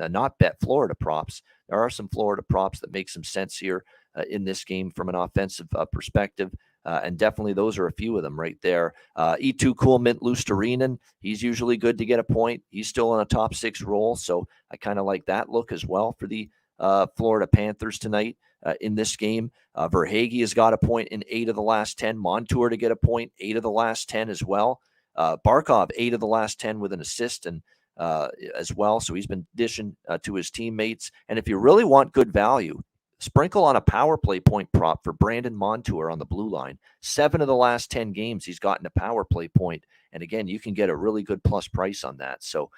not bet Florida props. There are some Florida props that make some sense here in this game from an offensive perspective. And definitely those are a few of them right there. E2 Coolmint Lusterinen, he's usually good to get a point. He's still on a top 6 roll, so I kind of like that look as well for the Florida Panthers tonight in this game. Verhaeghe has got a point in 8 of the last 10. Montour to get a point, 8 of the last 10 as well. Barkov, 8 of the last 10 with an assist and as well, so he's been dishing to his teammates. And if you really want good value, sprinkle on a power play point prop for Brandon Montour on the blue line. 7 of the last 10 games, he's gotten a power play point. And again, you can get a really good plus price on that. So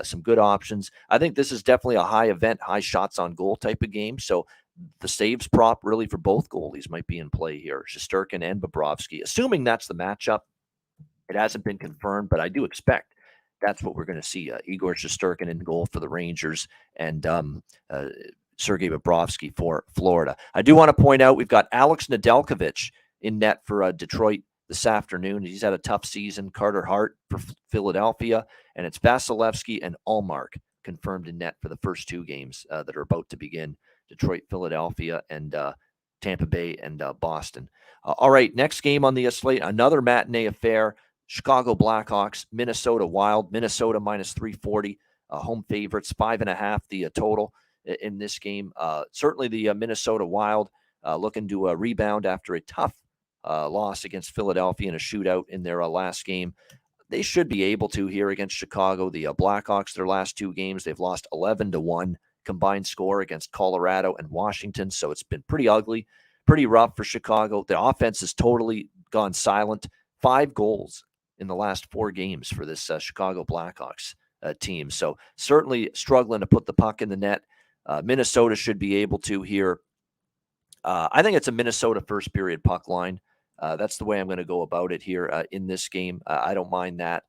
some good options. I think this is definitely a high event, high shots on goal type of game. So the saves prop really for both goalies might be in play here, Shesterkin and Bobrovsky, assuming that's the matchup. It hasn't been confirmed, but I do expect that's what we're going to see. Igor Shesterkin in goal for the Rangers and Sergei Bobrovsky for Florida. I do want to point out we've got Alex Nedeljkovic in net for Detroit this afternoon. He's had a tough season. Carter Hart for Philadelphia, and it's Vasilevsky and Ullmark confirmed in net for the first 2 games that are about to begin. Detroit, Philadelphia, and Tampa Bay and Boston. All right, next game on the slate, another matinee affair. Chicago Blackhawks, Minnesota Wild. Minnesota minus 340. Home favorites, 5.5 the total in this game. Certainly the Minnesota Wild looking to rebound after a tough loss against Philadelphia in a shootout in their last game. They should be able to here against Chicago. The Blackhawks, their last 2 games, they've lost 11-1 combined score against Colorado and Washington. So it's been pretty ugly, pretty rough for Chicago. The offense has totally gone silent. 5 goals in the last 4 games for this Chicago Blackhawks team. So certainly struggling to put the puck in the net. Minnesota should be able to here. I think it's a Minnesota first period puck line. That's the way I'm going to go about it here in this game. I don't mind that.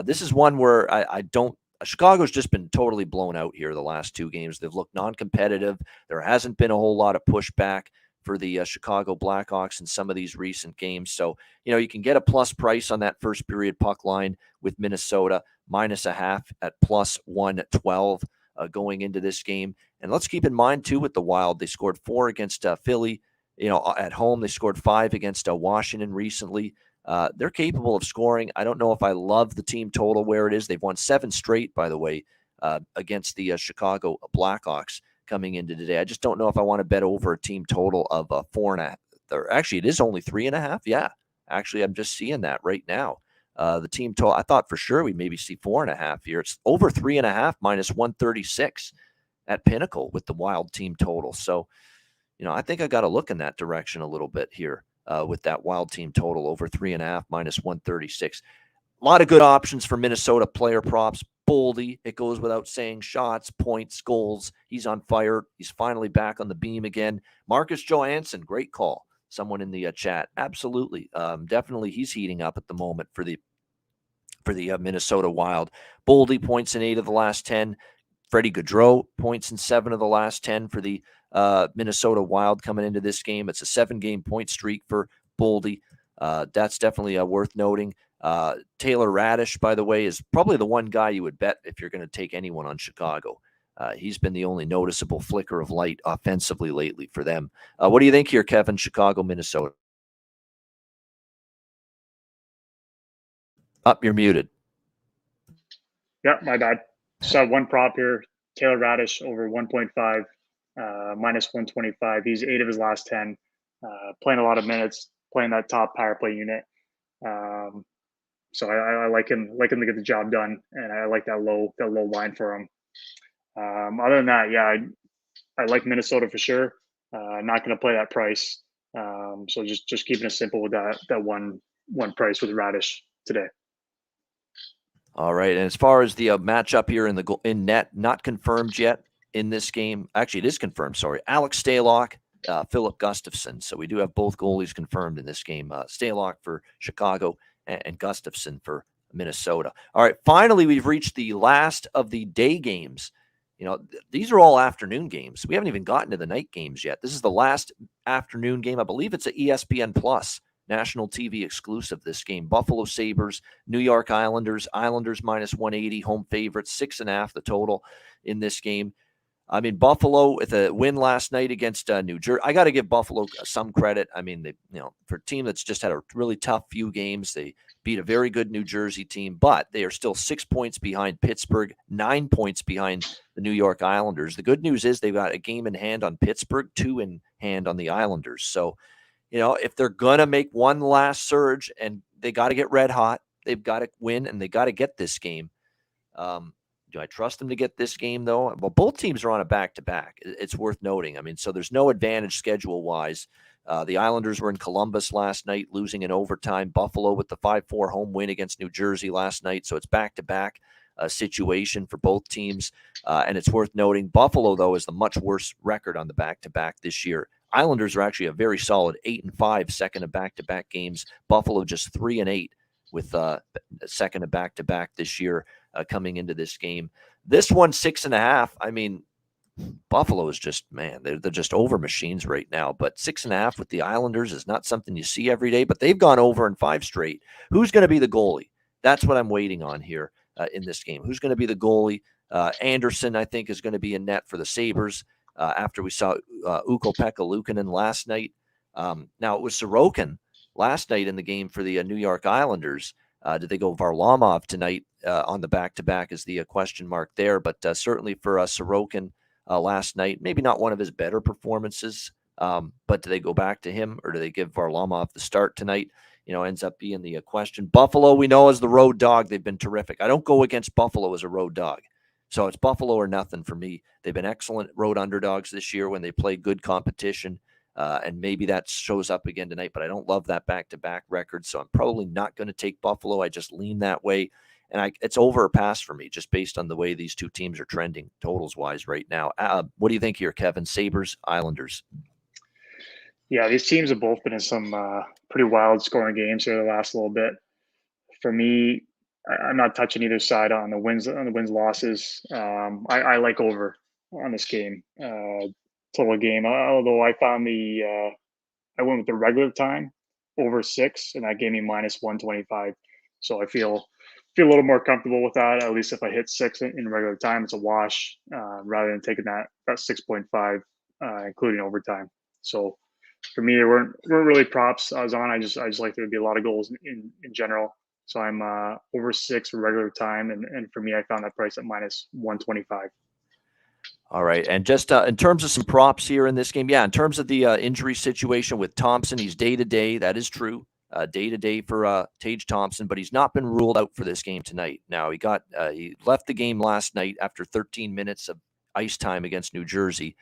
This is one where I don't Chicago's just been totally blown out here the last 2 games. They've looked non-competitive. There hasn't been a whole lot of pushback for the Chicago Blackhawks in some of these recent games. So, you can get a plus price on that first period puck line with Minnesota -0.5 at plus 112 going into this game. And let's keep in mind, too, with the Wild, they scored 4 against Philly. At home, they scored 5 against Washington recently. They're capable of scoring. I don't know if I love the team total where it is. They've won 7 straight, by the way, against the Chicago Blackhawks coming into today. I just don't know if I want to bet over a team total of 4.5. Actually, it is only 3.5. Yeah, actually, I'm just seeing that right now. The team total, I thought for sure we'd maybe see 4.5 here. It's over 3.5 minus 136 at Pinnacle with the Wild team total. So, I think I got to look in that direction a little bit here with that Wild team total over 3.5 minus 136. A lot of good options for Minnesota player props. Boldy, it goes without saying, shots, points, goals. He's on fire. He's finally back on the beam again. Marcus Johansson, great call. Someone in the chat. Absolutely. Definitely he's heating up at the moment for the Minnesota Wild. Boldy, points in 8 of the last 10. Freddie Gaudreau, points in 7 of the last 10 for the Minnesota Wild coming into this game. It's a 7-game point streak for Boldy. That's definitely worth noting. Taylor Radish, by the way, is probably the one guy you would bet if you're going to take anyone on Chicago. He's been the only noticeable flicker of light offensively lately for them. What do you think here, Kevin? Chicago, Minnesota. You're muted. Yeah, my bad. So one prop here, Taylor Radish over 1.5, minus 125. He's 8 of his last 10, playing a lot of minutes, playing that top power play unit. So I like him to get the job done, and I like that low line for him. Other than that, yeah, I like Minnesota for sure. Not going to play that price. So just keeping it simple with that one price with Radish today. All right, and as far as the matchup here in net, not confirmed yet in this game. Actually, it is confirmed. Sorry, Alex Stalock, Philip Gustafsson. So we do have both goalies confirmed in this game. Stalock for Chicago and Gustafsson for Minnesota. All right, finally, we've reached the last of the day games. These are all afternoon games. We haven't even gotten to the night games yet. This is the last afternoon game. I believe it's a ESPN Plus national TV exclusive, this game. Buffalo Sabres, New York Islanders. Islanders minus 180, home favorites, 6.5 the total in this game. I mean, Buffalo with a win last night against New Jersey. I got to give Buffalo some credit. I mean, for a team that's just had a really tough few games, they beat a very good New Jersey team, but they are still 6 points behind Pittsburgh, 9 points behind the New York Islanders. The good news is they've got a game in hand on Pittsburgh, 2 in hand on the Islanders. So, if they're going to make one last surge and they got to get red hot, they've got to win and they got to get this game. Do I trust them to get this game, though? Well, both teams are on a back-to-back. It's worth noting. I mean, so there's no advantage schedule-wise. The Islanders were in Columbus last night, losing in overtime. Buffalo with the 5-4 home win against New Jersey last night. So it's back-to-back situation for both teams. And it's worth noting, Buffalo, though, is the much worse record on the back-to-back this year. Islanders are actually a very solid 8-5 second of back-to-back games. Buffalo just 3-8 with second of back-to-back this year coming into this game. This one, 6.5. I mean, Buffalo is just, man, they're just over machines right now. But 6.5 with the Islanders is not something you see every day, but they've gone over in 5 straight. Who's going to be the goalie? That's what I'm waiting on here in this game. Who's going to be the goalie? Anderson, I think, is going to be in net for the Sabres after we saw Ukko-Pekka Luukkonen last night. Now, it was Sorokin last night in the game for the New York Islanders. Did they go Varlamov tonight on the back-to-back is the question mark there. But certainly for Sorokin last night, maybe not one of his better performances, but do they go back to him or do they give Varlamov the start tonight? Ends up being the question. Buffalo, we know, as the road dog. They've been terrific. I don't go against Buffalo as a road dog. So it's Buffalo or nothing for me. They've been excellent road underdogs this year when they play good competition. And maybe that shows up again tonight, but I don't love that back-to-back record. So I'm probably not going to take Buffalo. I just lean that way. And it's over or pass for me, just based on the way these two teams are trending totals-wise right now. What do you think here, Kevin? Sabres, Islanders? Yeah, these teams have both been in some pretty wild scoring games here the last little bit. For me, I'm not touching either side on the wins losses. I like over on this game, total game. Although I found I went with the regular time over 6, and that gave me minus 125. So I feel a little more comfortable with that. At least if I hit 6 in regular time, it's a wash, rather than taking that 6.5, including overtime. So for me, there weren't really props I was on. I just like there to be a lot of goals in general. So I'm over 6 for regular time, and for me, I found that price at minus 125. All right. And just in terms of some props here in this game, yeah, in terms of the injury situation with Thompson, he's day-to-day. That is true. Day-to-day for Tage Thompson, but he's not been ruled out for this game tonight. Now, he left the game last night after 13 minutes of ice time against New Jersey.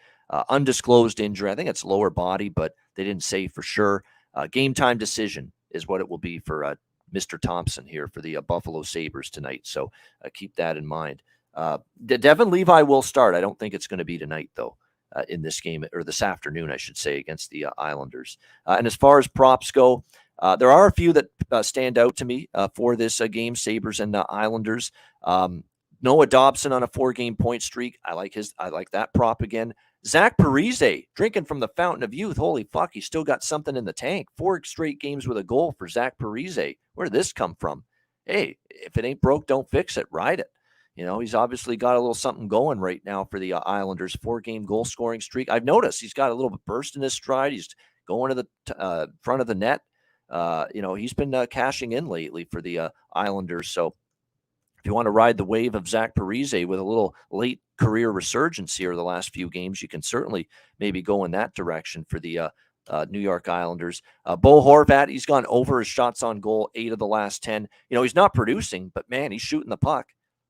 Undisclosed injury. I think it's lower body, but they didn't say for sure. Game time decision is what it will be for Mr. Thompson here for the Buffalo Sabres tonight. So keep that in mind. Devin Levi will start. I don't think it's going to be tonight, though, in this game, or this afternoon, I should say, against the Islanders. And as far as props go, there are a few that stand out to me for this game, Sabres and Islanders. Noah Dobson on a 4-game point streak. I like that prop again. Zach Parise drinking from the fountain of youth. Holy fuck, he's still got something in the tank. 4 straight games with a goal for Zach Parise. Where did this come from? Hey, if it ain't broke, don't fix it. Ride it. He's obviously got a little something going right now for the Islanders. 4-game goal scoring streak. I've noticed he's got a little bit burst in his stride. He's going to the front of the net. He's been cashing in lately for the Islanders. So if you want to ride the wave of Zach Parise with a little late career resurgence here the last few games, you can certainly maybe go in that direction for the New York Islanders. Bo Horvat, he's gone over his shots on goal, 8 of the last 10. He's not producing, but man, he's shooting the puck.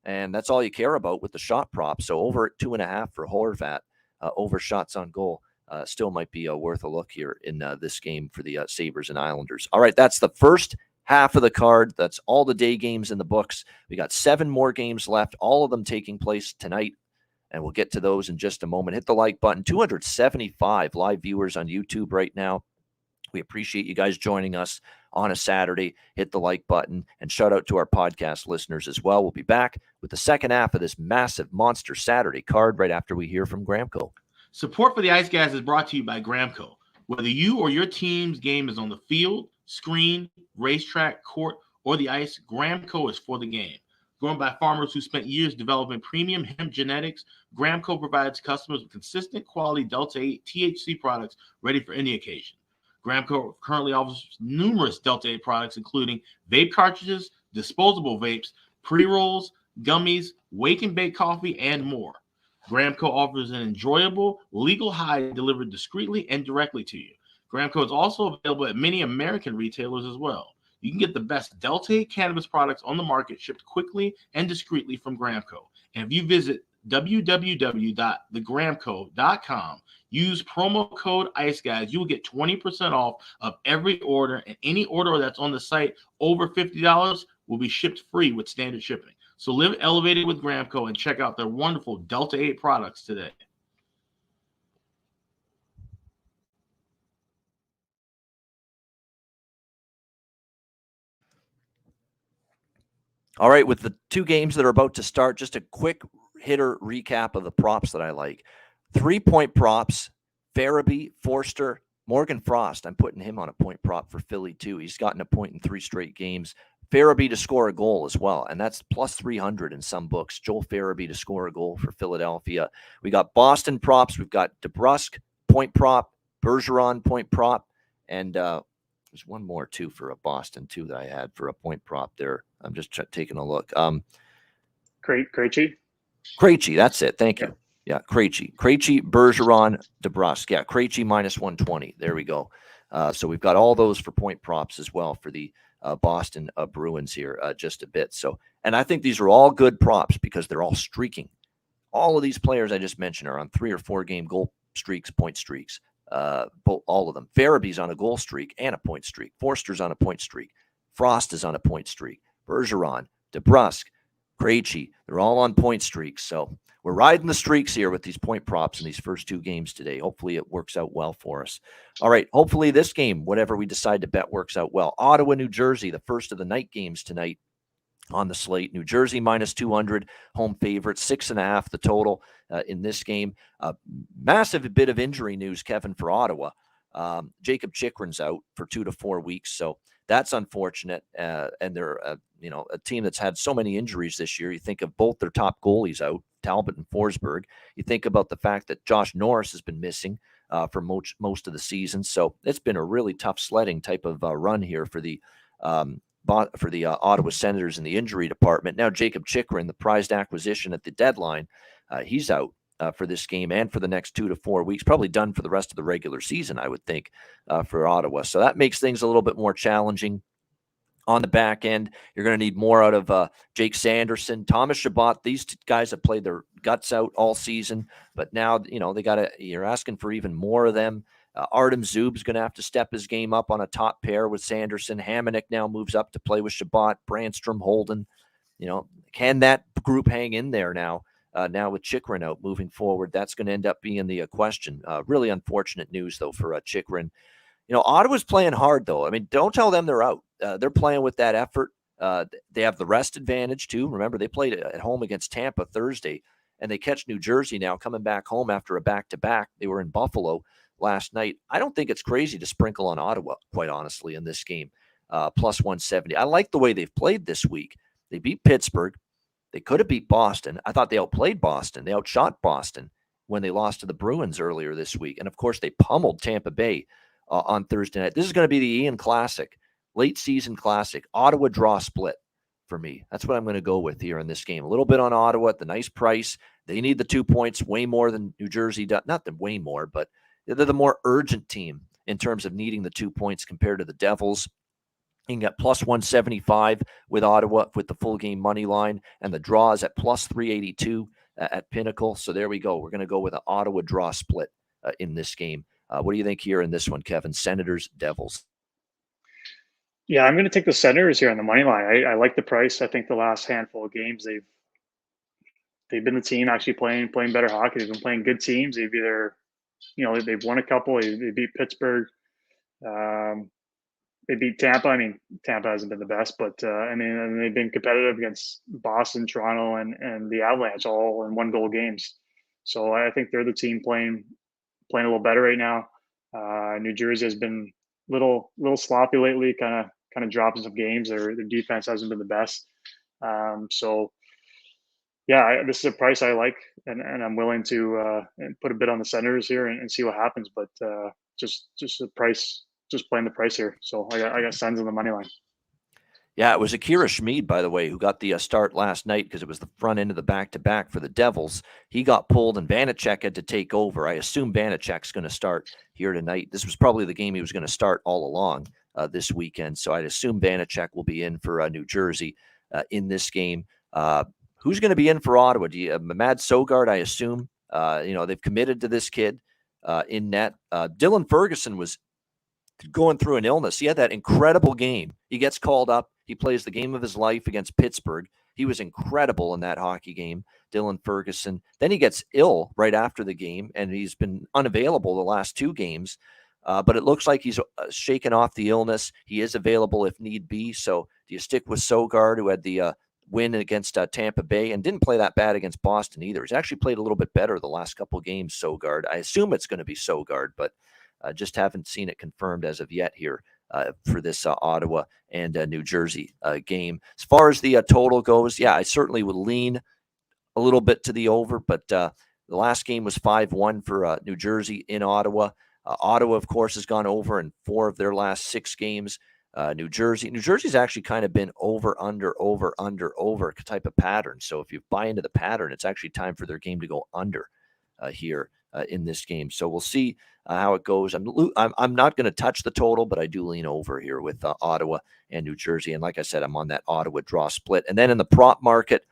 And that's all you care about with the shot prop. So over at 2.5 for Horvat, over shots on goal, still might be worth a look here in this game for the Sabres and Islanders. All right, that's the first half of the card. That's all the day games in the books. We got 7 more games left, all of them taking place tonight. And we'll get to those in just a moment. Hit the like button. 275 live viewers on YouTube right now. We appreciate you guys joining us on a Saturday. Hit the like button, and shout out to our podcast listeners as well. We'll be back with the second half of this massive monster Saturday card right after we hear from GramCo. Support for the Ice Guys is brought to you by GramCo. Whether you or your team's game is on the field, screen, racetrack, court, or the ice, GramCo is for the game. Grown by farmers who spent years developing premium hemp genetics, GramCo provides customers with consistent quality Delta-8 THC products ready for any occasion. GramCo currently offers numerous Delta-8 products, including vape cartridges, disposable vapes, pre-rolls, gummies, wake and bake coffee, and more. GramCo offers an enjoyable, legal high delivered discreetly and directly to you. GramCo is also available at many American retailers as well. You can get the best Delta-8 cannabis products on the market shipped quickly and discreetly from GramCo. And if you visit www.thegramco.com, use promo code IceGuys, you will get 20% off of every order, and any order that's on the site over $50 will be shipped free with standard shipping. So live elevated with GramCo and check out their wonderful Delta-8 products today. All right, with the 2 games that are about to start, just a quick hitter recap of the props that I like. 3-point props, Farabee, Forster, Morgan Frost. I'm putting him on a point prop for Philly too. He's gotten a point in 3 straight games. Farabee to score a goal as well, and that's plus 300 in some books. Joel Farabee to score a goal for Philadelphia. We got Boston props. We've got DeBrusk, point prop, Bergeron, point prop, and there's one more too for a Boston too that I had for a point prop there. I'm just taking a look. Krejci, that's it. Thank you. Yeah, Krejci, Bergeron, DeBrusk. Yeah, Krejci minus 120. There we go. So we've got all those for point props as well for the Boston Bruins here just a bit. So, and I think these are all good props because they're all streaking. All of these players I just mentioned are on 3 or 4 game goal streaks, point streaks. All of them. Farabee's on a goal streak and a point streak. Forster's on a point streak. Frost is on a point streak. Bergeron, DeBrusk, Krejci, they're all on point streaks. So we're riding the streaks here with these point props in these first 2 games today. Hopefully it works out well for us. All right, hopefully this game, whatever we decide to bet, works out well. Ottawa, New Jersey, the first of the night games tonight. on the slate. New Jersey -200, home favorite, 6.5 the total in this game. Massive bit of injury news, Kevin, for Ottawa. Jacob Chikrin's out for 2 to 4 weeks, so that's unfortunate. And they're a team that's had so many injuries this year. You think of both their top goalies out, Talbot and Forsberg. You think about the fact that Josh Norris has been missing for most of the season. So it's been a really tough sledding type of run here for the Ottawa Senators in the injury department. Now Jacob Chikrin, the prized acquisition at the deadline, he's out for this game and for the next 2 to 4 weeks, probably done for the rest of the regular season, I would think, for Ottawa. So that makes things a little bit more challenging. On the back end, you're going to need more out of Jake Sanderson, Thomas Chabot. These guys have played their guts out all season, but now, you're asking for even more of them. Artem Zub's going to have to step his game up on a top pair with Sanderson. Hamonic now moves up to play with Chabot, Brandstrom, Holden. Can that group hang in there now? Now with Chikrin out moving forward, that's going to end up being the question. Really unfortunate news, though, for Chikrin. Ottawa's playing hard, though. I mean, don't tell them they're out. They're playing with that effort. They have the rest advantage, too. Remember, they played at home against Tampa Thursday, and they catch New Jersey now coming back home after a back-to-back. They were in Buffalo last night. I don't think it's crazy to sprinkle on Ottawa, quite honestly, in this game. Plus 170. I like the way they've played this week. They beat Pittsburgh. They could have beat Boston. I thought they outplayed Boston. They outshot Boston when they lost to the Bruins earlier this week. And, of course, they pummeled Tampa Bay on Thursday night. This is going to be the Ian Classic, late season classic. Ottawa draw split for me. That's what I'm going to go with here in this game. A little bit on Ottawa at the nice price. They need the 2 points way more than New Jersey does. Not the way more, but they're the more urgent team in terms of needing the 2 points compared to the Devils. You can get plus 175 with Ottawa with the full game money line, and the draw is at plus 382 at Pinnacle. So there we go. We're going to go with an Ottawa draw split in this game. What do you think here in this one, Kevin? Senators, Devils. Yeah, I'm going to take the Senators here on the money line. I like the price. I think the last handful of games they've been the team actually playing better hockey. They've been playing good teams. They've either they've won a couple. They beat Pittsburgh. They beat Tampa. I mean, Tampa hasn't been the best, but and they've been competitive against Boston, Toronto, and the Avalanche, all in 1-goal games. So I think they're the team playing a little better right now. New Jersey has been little sloppy lately, kind of dropping some games. Their defense hasn't been the best. So yeah, this is a price I like, and I'm willing to put a bit on the Senators here and see what happens. But just the price. Just playing the price here. So I got Sens on the money line. Yeah, it was Akira Schmid, by the way, who got the start last night because it was the front end of the back-to-back for the Devils. He got pulled, and Vanacek had to take over. I assume Vanacek's going to start here tonight. This was probably the game he was going to start all along this weekend. So I'd assume Vanacek will be in for New Jersey in this game. Who's going to be in for Ottawa? Mamad Sogard, I assume. They've committed to this kid in net. Dylan Ferguson was going through an illness. He had that incredible game. He gets called up. He plays the game of his life against Pittsburgh. He was incredible in that hockey game, Dylan Ferguson. Then he gets ill right after the game, and he's been unavailable the last 2 games. But it looks like he's shaken off the illness. He is available if need be. So do you stick with Sogard, who had the win against Tampa Bay and didn't play that bad against Boston either? He's actually played a little bit better the last couple of games, Sogard. I assume it's going to be Sogard, but just haven't seen it confirmed as of yet here for this Ottawa and New Jersey game. As far as the total goes, yeah, I certainly would lean a little bit to the over, but the last game was 5-1 for New Jersey in Ottawa. Ottawa, of course, has gone over in 4 of their last 6 games. New Jersey's actually kind of been over type of pattern. So if you buy into the pattern, it's actually time for their game to go under here in this game. So we'll see how it goes. I'm not going to touch the total, but I do lean over here with Ottawa and New Jersey. And like I said, I'm on that Ottawa draw split. And then in the prop market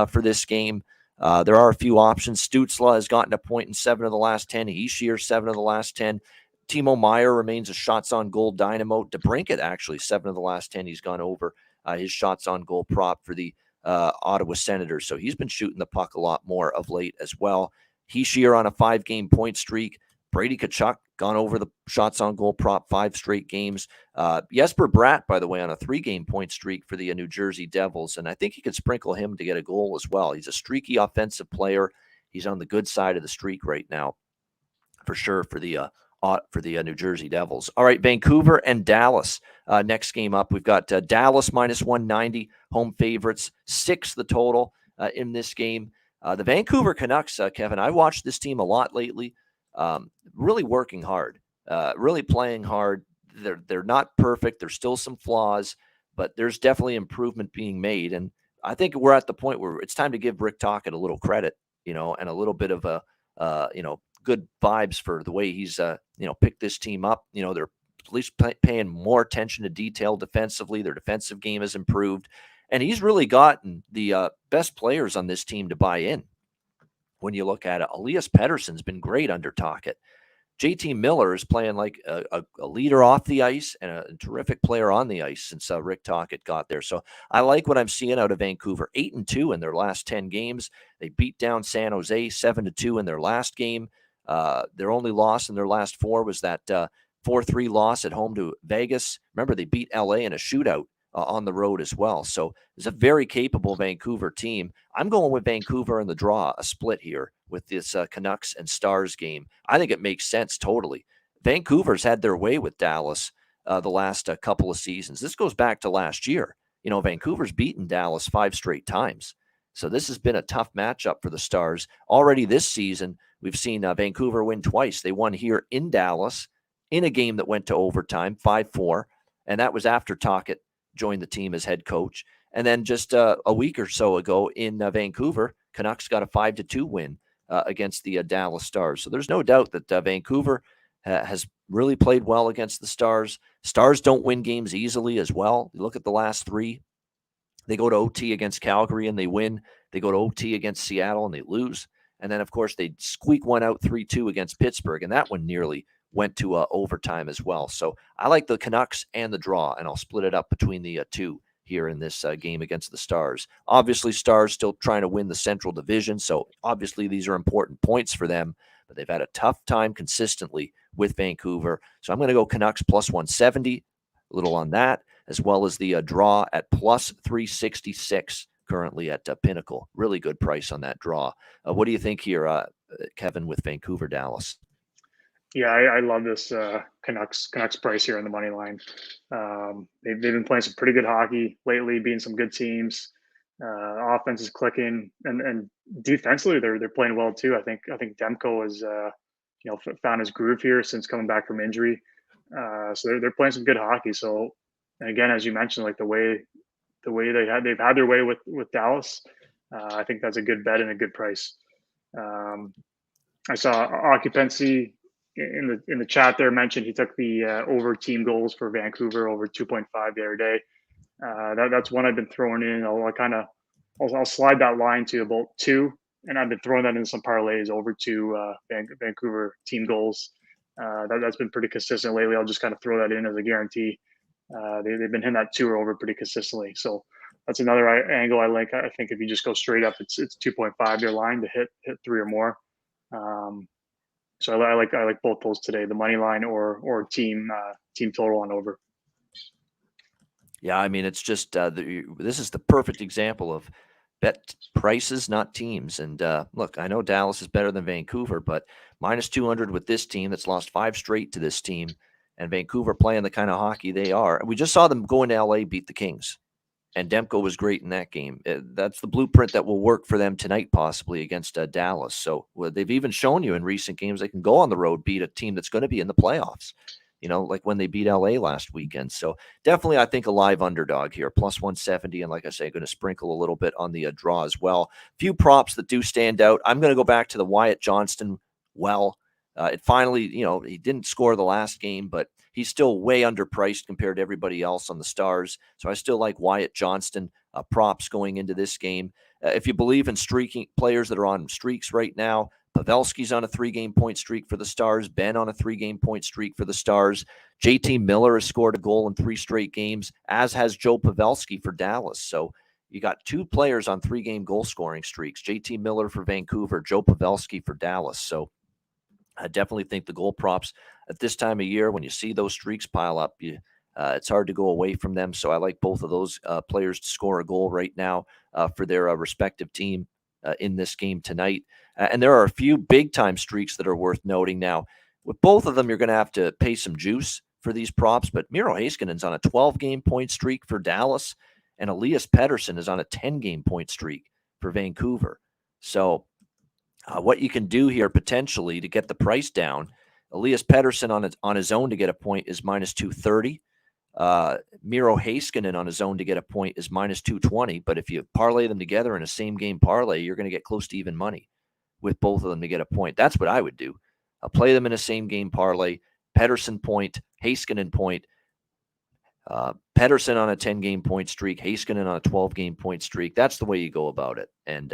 for this game, there are a few options. Stützle has gotten a point in 7 of the last 10. Hischier, 7 of the last 10. Timo Meier remains a shots on goal dynamo. DeBrincat, actually, 7 of the last 10. He's gone over his shots on goal prop for the Ottawa Senators. So he's been shooting the puck a lot more of late as well. Hischier on a 5-game point streak. Brady Tkachuk gone over the shots on goal prop 5 straight games. Jesper Bratt, by the way, on a 3-game point streak for the New Jersey Devils, and I think you could sprinkle him to get a goal as well. He's a streaky offensive player. He's on the good side of the streak right now, for sure, for the New Jersey Devils. All right, Vancouver and Dallas. Next game up, we've got Dallas minus 190, home favorites, 6 the total in this game. The Vancouver Canucks, Kevin, I watched this team a lot lately. Really working hard, really playing hard. They're not perfect. There's still some flaws, but there's definitely improvement being made. And I think we're at the point where it's time to give Rick Tocchet a little credit, and a little bit of good vibes for the way he's, picked this team up. They're at least paying more attention to detail defensively. Their defensive game has improved, and he's really gotten the best players on this team to buy in. When you look at it, Elias Pettersson's been great under Tocchet. JT Miller is playing like a leader off the ice and a terrific player on the ice since Rick Tocchet got there. So I like what I'm seeing out of Vancouver. 8-2 in their last 10 games. They beat down San Jose 7-2 in their last game. Their only loss in their last 4 was that 4-3 loss at home to Vegas. Remember, they beat LA in a shootout on the road as well. So it's a very capable Vancouver team. I'm going with Vancouver in the draw, a split here with this Canucks and Stars game. I think it makes sense totally. Vancouver's had their way with Dallas the last couple of seasons. This goes back to last year. Vancouver's beaten Dallas 5 straight times. So this has been a tough matchup for the Stars. Already this season, we've seen Vancouver win twice. They won here in Dallas in a game that went to overtime, 5-4, and that was after Tocchet joined the team as head coach. And then just a week or so ago in Vancouver, Canucks got a 5-2 win against the Dallas Stars. So there's no doubt that Vancouver has really played well against the Stars. Stars don't win games easily as well. You look at the last 3. They go to OT against Calgary and they win. They go to OT against Seattle and they lose. And then, of course, they squeak one out 3-2 against Pittsburgh, and that one nearly went to overtime as well. So I like the Canucks and the draw, and I'll split it up between the 2 here in this game against the Stars. Obviously, Stars still trying to win the Central Division, so obviously these are important points for them, but they've had a tough time consistently with Vancouver. So I'm going to go Canucks plus 170, a little on that, as well as the draw at plus 366 currently at Pinnacle. Really good price on that draw. What do you think here, Kevin, with Vancouver, Dallas? Yeah, I love this Canucks price here on the money line. They've been playing some pretty good hockey lately, beating some good teams. Offense is clicking, and defensively they're playing well too. I think Demko has found his groove here since coming back from injury. So they're playing some good hockey. So, and again, as you mentioned, like the way they've had their way with Dallas, I think that's a good bet and a good price. I saw occupancy in the chat there mentioned he took the over team goals for Vancouver over 2.5 the other day. That's one I've been throwing in. I'll slide that line to about 2, and I've been throwing that in some parlays over to Vancouver team goals. That's been pretty consistent lately. I'll just kind of throw that in as a guarantee. They've been hitting that 2 or over pretty consistently. So that's another angle I like. I think if you just go straight up, it's 2.5 their line to hit 3 or more. So I like both those today, the money line or team total on over. Yeah, I mean, it's just this is the perfect example of bet prices, not teams. And look, I know Dallas is better than Vancouver, but minus 200 with this team that's lost 5 straight to this team, and Vancouver playing the kind of hockey they are. We just saw them go into LA, beat the Kings, and Demko was great in that game. That's the blueprint that will work for them tonight, possibly against Dallas. So they've even shown you in recent games they can go on the road, beat a team that's going to be in the playoffs, like when they beat LA last weekend. So definitely, I think a live underdog here, plus 170. And like I say, going to sprinkle a little bit on the draw as well. Few props that do stand out. I'm going to go back to the Wyatt Johnston. It finally, he didn't score the last game, but he's still way underpriced compared to everybody else on the Stars. So I still like Wyatt Johnston props going into this game. If you believe in streaking players that are on streaks right now, Pavelski's on a 3-game point streak for the Stars. Ben on a 3-game point streak for the Stars. JT Miller has scored a goal in 3 straight games, as has Joe Pavelski for Dallas. So you got 2 players on 3-game goal scoring streaks. JT Miller for Vancouver, Joe Pavelski for Dallas. So I definitely think the goal props at this time of year, when you see those streaks pile up, it's hard to go away from them. So I like both of those players to score a goal right now for their respective team in this game tonight. And there are a few big-time streaks that are worth noting now. With both of them, you're going to have to pay some juice for these props, but Miro Heiskanen's on a 12-game point streak for Dallas, and Elias Pettersson is on a 10-game point streak for Vancouver. So what you can do here potentially to get the price down, Elias Pettersson on his own to get a point is minus 230. Miro Heiskanen on his own to get a point is minus 220. But if you parlay them together in a same game parlay, you're going to get close to even money with both of them to get a point. That's what I would do. I'll play them in a same game parlay. Pettersson point, Heiskanen point, Pettersson on a 10-game point streak, Heiskanen on a 12-game point streak. That's the way you go about it. And,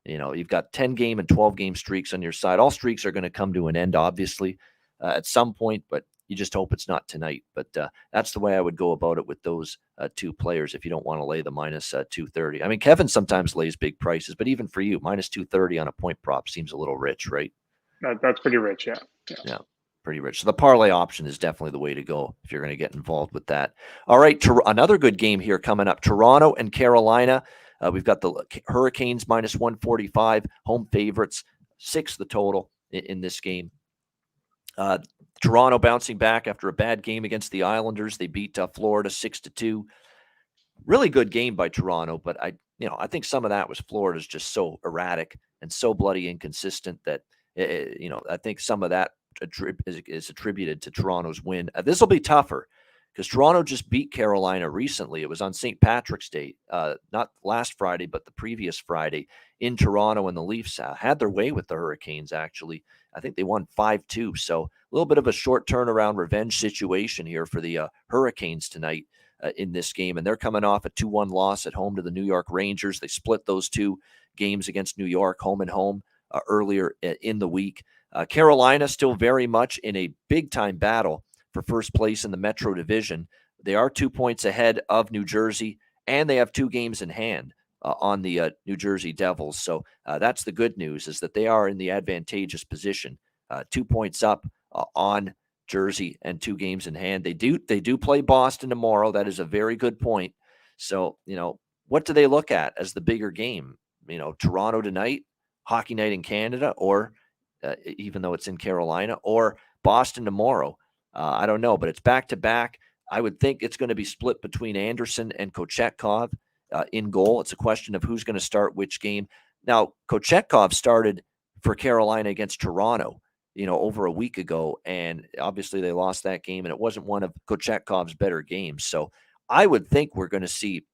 you've got 10-game and 12-game streaks on your side. All streaks are going to come to an end, obviously, at some point, but you just hope it's not tonight. But that's the way I would go about it with those two players if you don't want to lay the minus 230. I mean, Kevin sometimes lays big prices, but even for you, minus 230 on a point prop seems a little rich, right? That's pretty rich, yeah. Yeah, pretty rich. So the parlay option is definitely the way to go if you're going to get involved with that. All right, another good game here coming up. Toronto and Carolina. We've got the Hurricanes minus 145, home favorites, 6 the total in this game. Toronto bouncing back after a bad game against the Islanders. They beat Florida 6-2. Really good game by Toronto, but I think some of that was Florida's just so erratic and so bloody inconsistent that I think some of that is attributed to Toronto's win. This will be tougher because Toronto just beat Carolina recently. It was on St. Patrick's Day, not last Friday, but the previous Friday in Toronto, and the Leafs had their way with the Hurricanes, actually. I think they won 5-2, so a little bit of a short turnaround revenge situation here for the Hurricanes tonight in this game, and they're coming off a 2-1 loss at home to the New York Rangers. They split those two games against New York, home and home, earlier in the week. Carolina still very much in a big-time battle for first place in the Metro Division. They are 2 points ahead of New Jersey, and they have 2 games in hand on the New Jersey Devils. So that's the good news, is that they are in the advantageous position, 2 points up on Jersey and 2 games in hand. They do play Boston tomorrow. That is a very good point. So, what do they look at as the bigger game? Toronto tonight, Hockey Night in Canada, or even though it's in Carolina, or Boston tomorrow. I don't know, but it's back-to-back. I would think it's going to be split between Anderson and Kochetkov in goal. It's a question of who's going to start which game. Now, Kochetkov started for Carolina against Toronto, over a week ago, and obviously they lost that game, and it wasn't one of Kochetkov's better games. So I would think we're going to see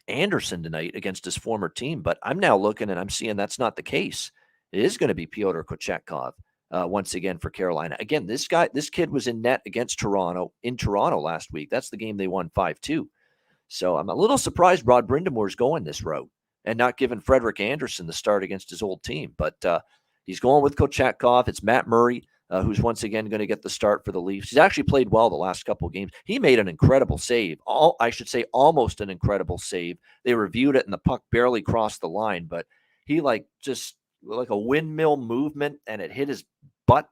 Anderson tonight against his former team, but I'm now looking and I'm seeing that's not the case. It is going to be Pyotr Kochetkov once again for Carolina. Again, this kid was in net against Toronto in Toronto last week. That's the game they won 5-2. So I'm a little surprised Rod Brindamore's going this route and not giving Frederik Anderson the start against his old team. But he's going with Kochetkov. It's Matt Murray, who's once again going to get the start for the Leafs. He's actually played well the last couple of games. He made an incredible save. Almost an incredible save. They reviewed it and the puck barely crossed the line, but he just like a windmill movement, and it hit his butt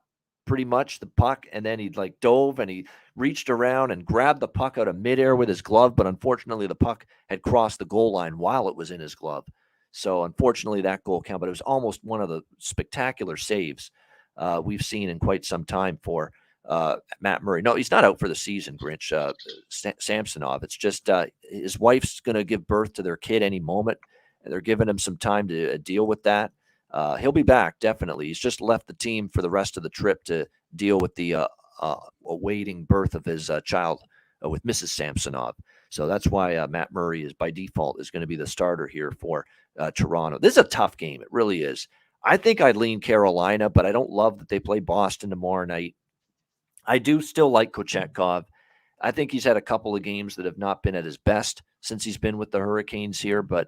pretty much, the puck, and then he dove and he reached around and grabbed the puck out of midair with his glove, but unfortunately the puck had crossed the goal line while it was in his glove. So unfortunately that goal counted, but it was almost one of the spectacular saves we've seen in quite some time for Matt Murray. No, he's not out for the season, Grinch. Samsonov. It's just his wife's going to give birth to their kid any moment, and they're giving him some time to deal with that. He'll be back, definitely. He's just left the team for the rest of the trip to deal with the awaiting birth of his child with Mrs. Samsonov. So that's why Matt Murray is by default is going to be the starter here for Toronto. This is a tough game. It really is. I think I'd lean Carolina, but I don't love that they play Boston tomorrow night. I do still like Kochetkov. I think he's had a couple of games that have not been at his best since he's been with the Hurricanes here, but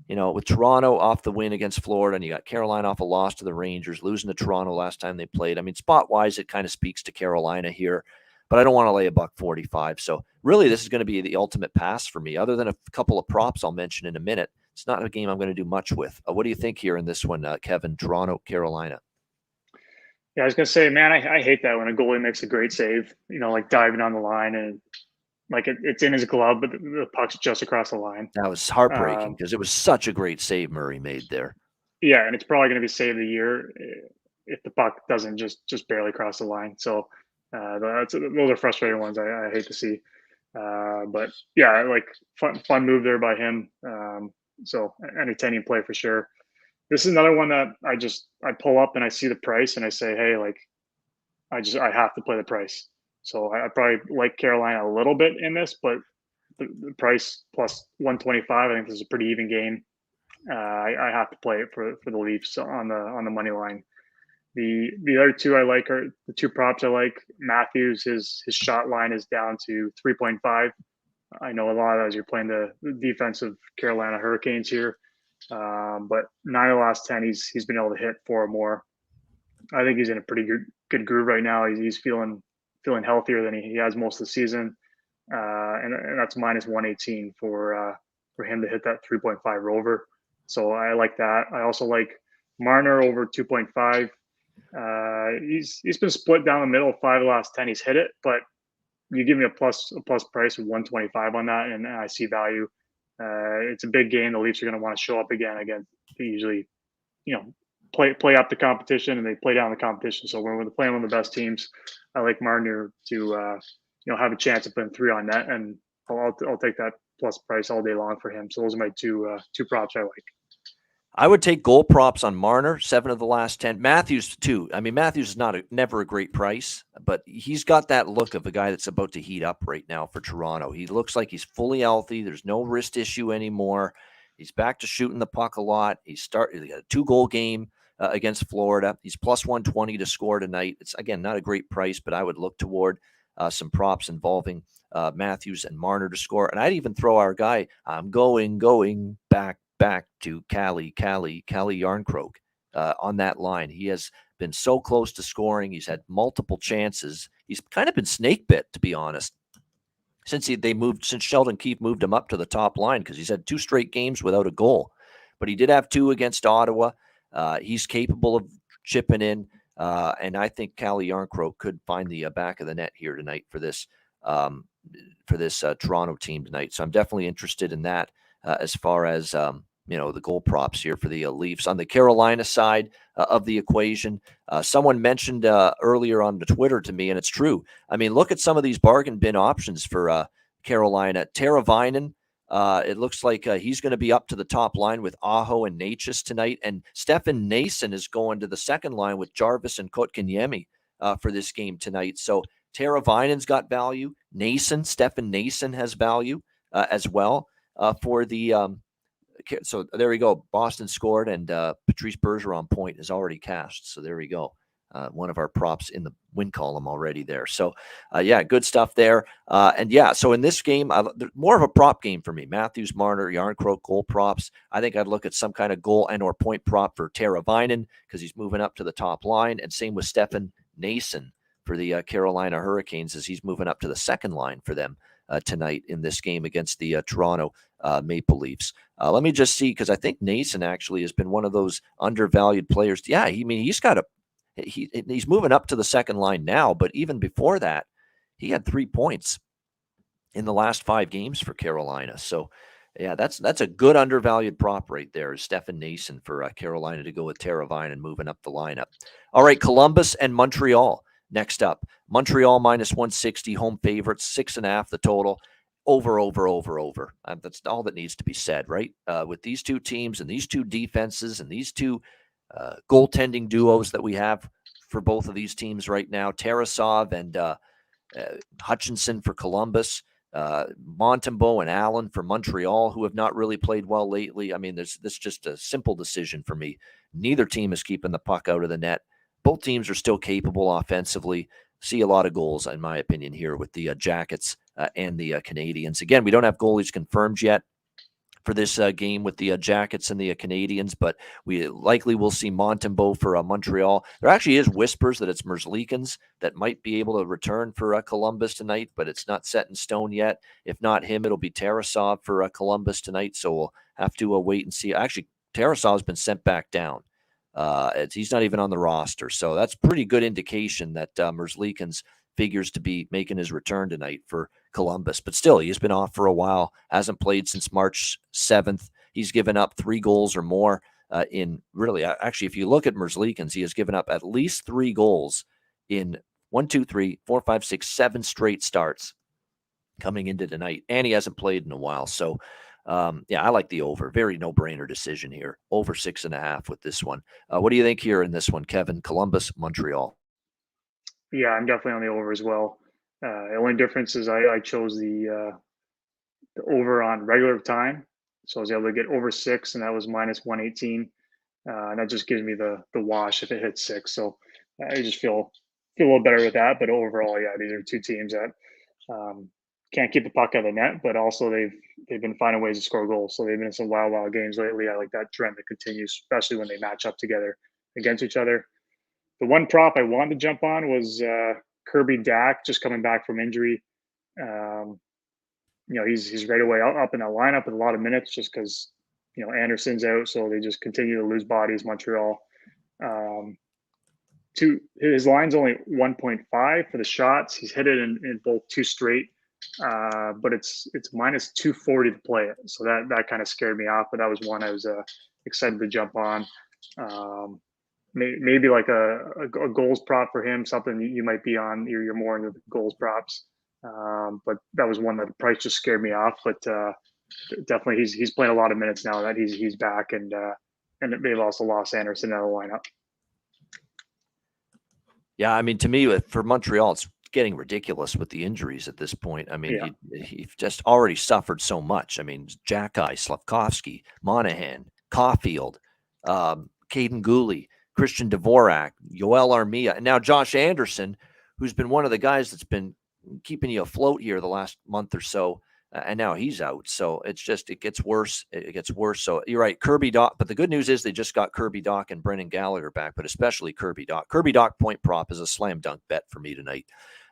with Toronto off the win against Florida, and you got Carolina off a loss to the Rangers, losing to Toronto last time they played. I mean, spot-wise, it kind of speaks to Carolina here, but I don't want to lay $1.45. So really, this is going to be the ultimate pass for me. Other than a couple of props I'll mention in a minute, it's not a game I'm going to do much with. What do you think here in this one, Kevin? Toronto, Carolina. Yeah, I was gonna say, man, I hate that when a goalie makes a great save, like diving on the line and like it's in his glove, but the puck's just across the line. That was heartbreaking Um, because it was such a great save Murray made there. yeah, and it's probably gonna be save of the year if the puck doesn't just barely cross the line. So those are frustrating ones. I hate to see. But yeah, like fun move there by him. So entertaining play for sure. This is another one that I pull up and I see the price and I say, hey, like I have to play the price. So I probably like Carolina a little bit in this, but the price plus 125, I think this is a pretty even game. I have to play it for the Leafs on the money line. The other two I like are the two props I like. Matthews, his shot line is down to 3.5. I know a lot as you're playing the defensive Carolina Hurricanes here, but 9 of the last 10, he's been able to hit 4 or more. I think he's in a pretty good groove right now. He's feeling healthier than he has most of the season, and that's minus 118 for him to hit that 3.5 rover. So I like that. I also like Marner over 2.5. He's been split down the middle. 5 of the last 10 he's hit it, but you give me a plus price of 125 on that, and I see value. It's a big game. The Leafs are going to want to show up again. They usually, play up the competition and they play down the competition. So when we're playing one of the best teams, I like Marner to have a chance of putting 3 on net, and I'll take that plus price all day long for him. So those are my two props I like. I would take goal props on Marner, 7 of the last 10. Matthews, too. I mean, Matthews is never a great price, but he's got that look of a guy that's about to heat up right now for Toronto. He looks like he's fully healthy. There's no wrist issue anymore. He's back to shooting the puck a lot. He got a 2-goal game against Florida. He's plus 120 to score tonight. It's, again, not a great price, but I would look toward some props involving Matthews and Marner to score. And I'd even throw our guy, I'm going back to Calle Yarncroke on that line. He has been so close to scoring. He's had multiple chances. He's kind of been snake bit, to be honest, since Sheldon Keefe moved him up to the top line, because he's had 2 straight games without a goal. But he did have 2 against Ottawa. He's capable of chipping in, and I think Calle Yarncroke could find the back of the net here tonight for this Toronto team tonight. So I'm definitely interested in that as far as the goal props here for the Leafs. On the Carolina side of the equation, someone mentioned earlier on the Twitter to me, and it's true. I mean, look at some of these bargain bin options for Carolina. Teravainen, it looks like he's going to be up to the top line with Aho and Natchez tonight, and Stefan Noesen is going to the second line with Jarvis and Kotkaniemi for this game tonight. So Teravainen's got value. Stefan Noesen has value as well for the so there we go. Boston scored, and Patrice Bergeron point is already cashed. So there we go. One of our props in the win column already there. So, good stuff there. So in this game, more of a prop game for me. Matthews, Marner, Yarncroke, goal props. I think I'd look at some kind of goal and or point prop for Teravainen because he's moving up to the top line, and same with Stefan Noesen for the Carolina Hurricanes as he's moving up to the second line for them tonight in this game against the Toronto Maple Leafs. Let me just see, because I think Noesen actually has been one of those undervalued players. Yeah, he's moving up to the second line now, but even before that, he had 3 points in the last 5 games for Carolina. So, yeah, that's a good undervalued prop right there, is Stefan Noesen for Carolina to go with Teravainen moving up the lineup. All right, Columbus and Montreal next up. Montreal minus 160, home favorites, 6.5 the total. Over. That's all that needs to be said, right? With these 2 teams and these 2 defenses and these 2 goaltending duos that we have for both of these teams right now, Tarasov and Hutchinson for Columbus, Montembeault and Allen for Montreal, who have not really played well lately. I mean, this just a simple decision for me. Neither team is keeping the puck out of the net. Both teams are still capable offensively. See a lot of goals, in my opinion, here with the Jackets and the Canadiens. Again, we don't have goalies confirmed yet for this game with the Jackets and the Canadiens, but we likely will see Montembeault for Montreal. There actually is whispers that it's Merzlikins that might be able to return for Columbus tonight, but it's not set in stone yet. If not him, it'll be Tarasov for Columbus tonight, so we'll have to wait and see. Actually, Tarasov's been sent back down. He's not even on the roster. So that's pretty good indication that Merzlikins figures to be making his return tonight for Columbus. But still, he's been off for a while, hasn't played since March 7th. He's given up 3 goals or more actually, if you look at Merzlikins, he has given up at least 3 goals in 1, 2, 3, 4, 5, 6, 7 straight starts coming into tonight. And he hasn't played in a while. So, I like the over. Very no-brainer decision here. Over 6.5 with this one. What do you think here in this one, Kevin? Columbus, Montreal. Yeah, I'm definitely on the over as well. The only difference is I chose the over on regular time. So I was able to get over 6, and that was minus 118. And that just gives me the wash if it hits 6. So I just feel a little better with that. But overall, yeah, these are 2 teams that can't keep the puck out of the net, but also they've been finding ways to score goals. So they've been in some wild games lately. I like that trend that continues, especially when they match up together against each other. The one prop I wanted to jump on was Kirby Dach, just coming back from injury. He's right away up in that lineup with a lot of minutes just because, Anderson's out. So they just continue to lose bodies, Montreal. His line's only 1.5 for the shots. He's hit it in both 2 straight, but it's minus 240 to play it. So that kind of scared me off, but that was one I was excited to jump on. Maybe like a goals prop for him, something you might be on. You're more into the goals props. But that was one that the price just scared me off. But definitely he's playing a lot of minutes now that he's back, and they've also lost Anderson out of the lineup. Yeah, I mean, to me, for Montreal, it's getting ridiculous with the injuries at this point. I mean, he just already suffered so much. I mean, Jacky, Slavkovsky, Monahan, Caulfield, Caden Gooley, Christian Dvorak, Yoel Armia, and now Josh Anderson, who's been one of the guys that's been keeping you afloat here the last month or so, and now he's out. So it gets worse. It gets worse. So you're right, Kirby Dach. But the good news is they just got Kirby Dach and Brendan Gallagher back, but especially Kirby Dach. Kirby Dach point prop is a slam dunk bet for me tonight,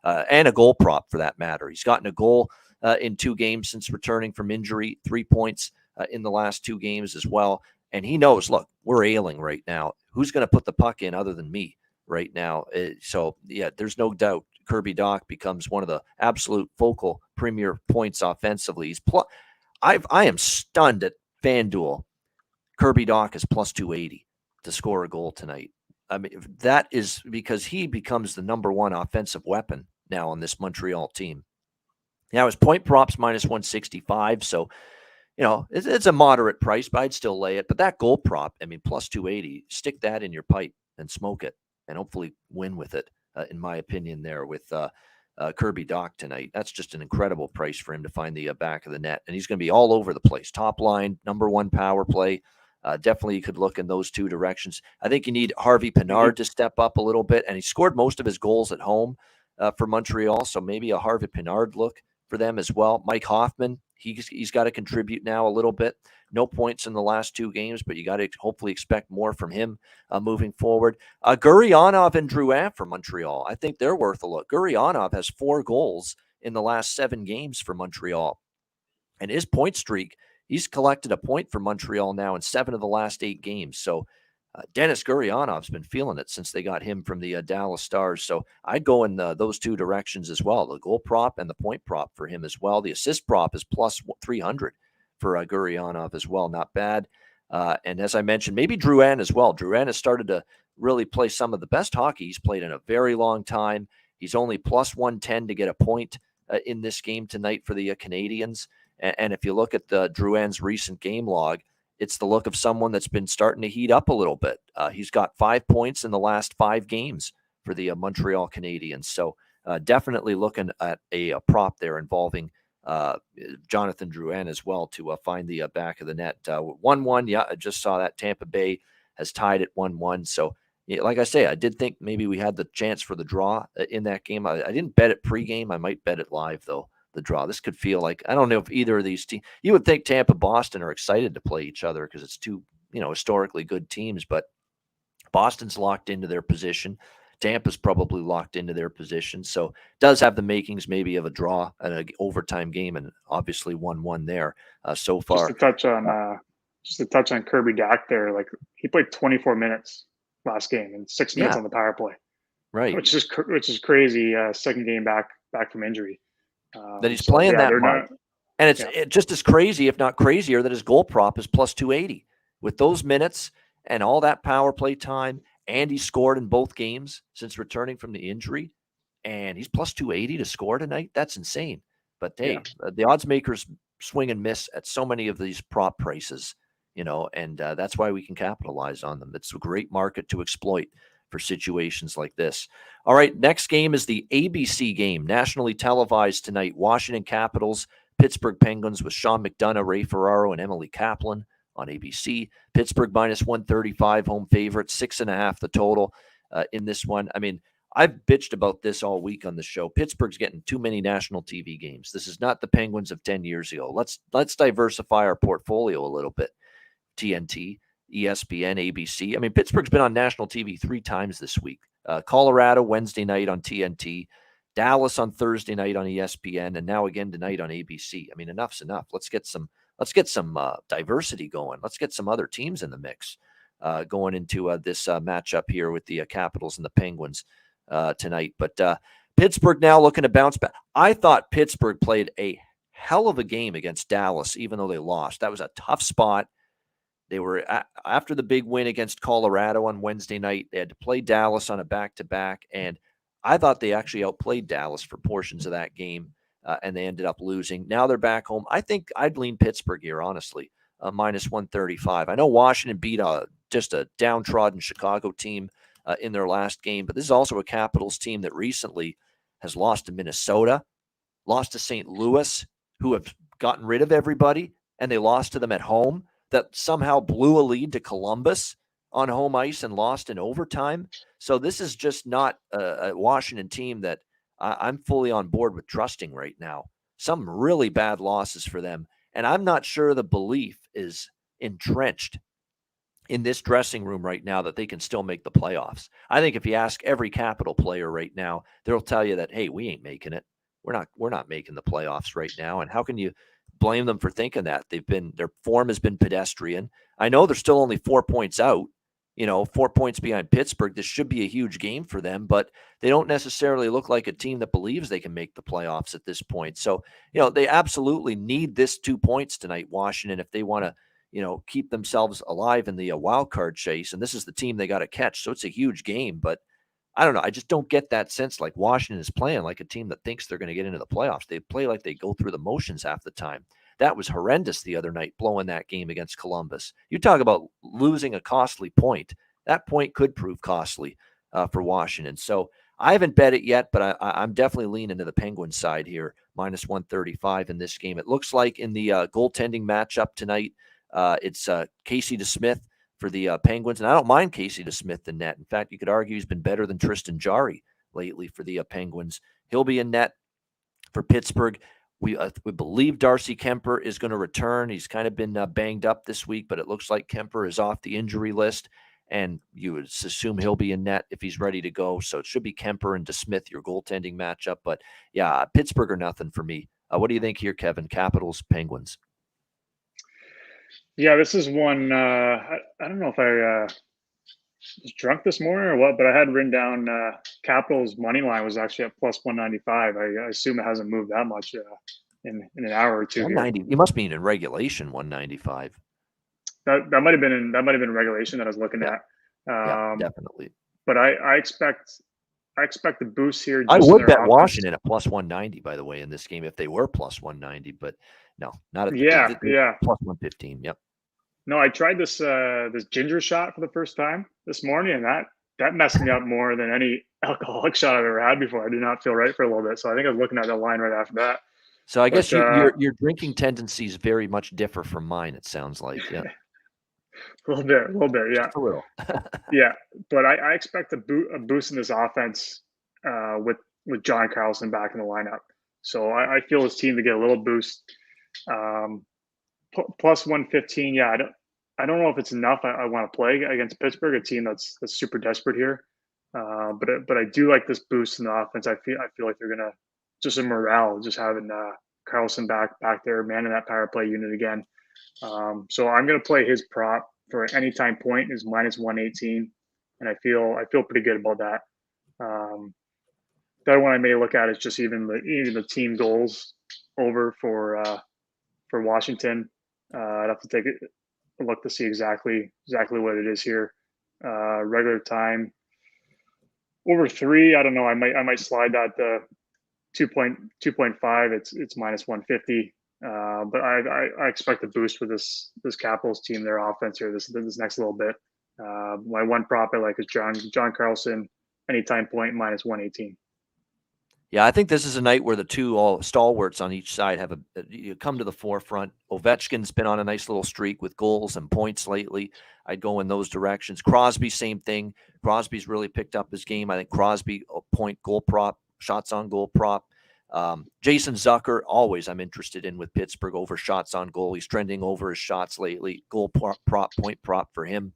and a goal prop for that matter. He's gotten a goal in 2 games since returning from injury, 3 points in the last 2 games as well. And he knows, look, we're ailing right now. Who's going to put the puck in other than me right now? So, yeah, there's no doubt Kirby Dach becomes one of the absolute focal premier points offensively. I am stunned at FanDuel. Kirby Dach is plus 280 to score a goal tonight. I mean, that is because he becomes the number 1 offensive weapon now on this Montreal team. Now his point props minus 165. So, it's a moderate price, but I'd still lay it. But that goal prop, I mean, plus 280, stick that in your pipe and smoke it and hopefully win with it, in my opinion, there with Kirby Dach tonight. That's just an incredible price for him to find the back of the net. And he's going to be all over the place. Top line, number 1 power play. Definitely you could look in those 2 directions. I think you need Harvey Pinard to step up a little bit. And he scored most of his goals at home for Montreal. So maybe a Harvey Pinard look for them as well. Mike Hoffman, he's got to contribute now a little bit. No points in the last 2 games, but you got to hopefully expect more from him moving forward. Gurianov and Drouin for Montreal. I think they're worth a look. Gurianov has 4 goals in the last 7 games for Montreal. And his point streak, he's collected a point for Montreal now in 7 of the last 8 games. So Dennis Gurianov's been feeling it since they got him from the Dallas Stars. So I'd go in those 2 directions as well. The goal prop and the point prop for him as well. The assist prop is plus 300 for Gurianov as well. Not bad. And as I mentioned, maybe Drouin as well. Drouin has started to really play some of the best hockey he's played in a very long time. He's only plus 110 to get a point in this game tonight for the Canadiens. And if you look at Drouin's recent game log, it's the look of someone that's been starting to heat up a little bit. He's got 5 points in the last 5 games for the Montreal Canadiens. So definitely looking at a prop there involving Jonathan Drouin as well to find the back of the net. 1-1, yeah, I just saw that. Tampa Bay has tied at 1-1. So, yeah, like I say, I did think maybe we had the chance for the draw in that game. I didn't bet it pregame. I might bet it live, though. The draw. This could feel like, I don't know if either of these teams, you would think Tampa, Boston are excited to play each other because it's 2, historically good teams, but Boston's locked into their position. Tampa's probably locked into their position. So does have the makings maybe of a draw and an overtime game, and obviously 1-1 there so far. Just to touch on just to touch on Kirby Dack there, like he played 24 minutes last game and 6 minutes on the power play, right. which is crazy. Second game back from injury. That he's playing that much. And it's just as crazy, if not crazier, that his goal prop is plus 280 with those minutes and all that power play time. And he scored in both games since returning from the injury. And he's plus 280 to score tonight. That's insane. But hey, the odds makers swing and miss at so many of these prop prices, and that's why we can capitalize on them. It's a great market to exploit for situations like this. All right, next game is the ABC game, nationally televised tonight. Washington Capitals, Pittsburgh Penguins with Sean McDonough, Ray Ferraro, and Emily Kaplan on ABC. Pittsburgh minus 135, home favorite, 6.5 the total in this one. I mean, I've bitched about this all week on the show. Pittsburgh's getting too many national TV games. This is not the Penguins of 10 years ago. Let's diversify our portfolio a little bit. TNT, ESPN, ABC. I mean, Pittsburgh's been on national TV 3 times this week. Colorado Wednesday night on TNT, Dallas on Thursday night on ESPN, and now again tonight on ABC. I mean, enough's enough. Let's get some diversity going. Let's get some other teams in the mix going into this matchup here with the Capitals and the Penguins tonight. But Pittsburgh now looking to bounce back. I thought Pittsburgh played a hell of a game against Dallas, even though they lost. That was a tough spot. They were after the big win against Colorado on Wednesday night. They had to play Dallas on a back-to-back, and I thought they actually outplayed Dallas for portions of that game, and they ended up losing. Now they're back home. I think I'd lean Pittsburgh here, honestly, minus 135. I know Washington beat just a downtrodden Chicago team in their last game, but this is also a Capitals team that recently has lost to Minnesota, lost to St. Louis, who have gotten rid of everybody, and they lost to them at home, that somehow blew a lead to Columbus on home ice and lost in overtime. So this is just not a Washington team that I'm fully on board with trusting right now. Some really bad losses for them. And I'm not sure the belief is entrenched in this dressing room right now that they can still make the playoffs. I think if you ask every Capital player right now, they'll tell you that, hey, we ain't making it. We're not making the playoffs right now. And how can you blame them for thinking that? Their form has been pedestrian. I know they're still only 4 points out, 4 points behind Pittsburgh. This should be a huge game for them, but they don't necessarily look like a team that believes they can make the playoffs at this point. So, they absolutely need this 2 points tonight, Washington, if they want to, keep themselves alive in the wild card chase. And this is the team they got to catch. So it's a huge game, but I don't know. I just don't get that sense like Washington is playing like a team that thinks they're going to get into the playoffs. They play like they go through the motions half the time. That was horrendous the other night, blowing that game against Columbus. You talk about losing a costly point. That point could prove costly for Washington. So I haven't bet it yet, but I'm definitely leaning to the Penguins side here, minus 135 in this game. It looks like in the goaltending matchup tonight, it's Casey DeSmith for the Penguins. And I don't mind Casey DeSmith in net. In fact, you could argue he's been better than Tristan Jarry lately for the Penguins. He'll be in net for Pittsburgh. We believe Darcy Kemper is going to return. He's kind of been banged up this week, but it looks like Kemper is off the injury list, and you would assume he'll be in net if he's ready to go. So it should be Kemper and DeSmith, your goaltending matchup. But yeah, Pittsburgh or nothing for me. What do you think here, Kevin? Capitals, Penguins. Yeah, this is one. I don't know if I was drunk this morning or what, but I had written down Capitals money line was actually at plus 195. I assume it hasn't moved that much in an hour or two. 190. You must mean in regulation 195. That might have been regulation that I was looking at. Yeah, definitely. But I expect the boost here. I would bet Washington at plus 190, by the way, in this game if they were plus 190, but no, not at plus 115. Yep. No, I tried this ginger shot for the first time this morning, and that messed me up more than any alcoholic shot I've ever had before. I did not feel right for a little bit, so I think I was looking at that line right after that. So I guess your drinking tendencies very much differ from mine. It sounds like, yeah. a little bit, yeah. Just a little. Yeah, but I expect a boost in this offense with John Carlson back in the lineup. So I feel his team to get a little boost. Plus 115, yeah. I don't know if it's enough. I want to play against Pittsburgh, a team that's super desperate here. But I do like this boost in the offense. I feel like they're gonna just a morale, just having Carlson back there, manning that power play unit again. So I'm going to play his prop for anytime point is -118, and I feel pretty good about that. The other one I may look at is just even the team goals over for Washington. I'd have to take a look to see exactly what it is here. Regular time over 3. I don't know. I might slide that to 2.5. It's -150. But I expect a boost with this Capitals team, their offense here this next little bit. My one prop I like is John Carlson, anytime point -118. Yeah, I think this is a night where the two all stalwarts on each side have you come to the forefront. Ovechkin's been on a nice little streak with goals and points lately. I'd go in those directions. Crosby, same thing. Crosby's really picked up his game. I think Crosby, point goal prop, shots on goal prop. Jason Zucker, always I'm interested in with Pittsburgh over shots on goal. He's trending over his shots lately. Goal prop, point prop for him,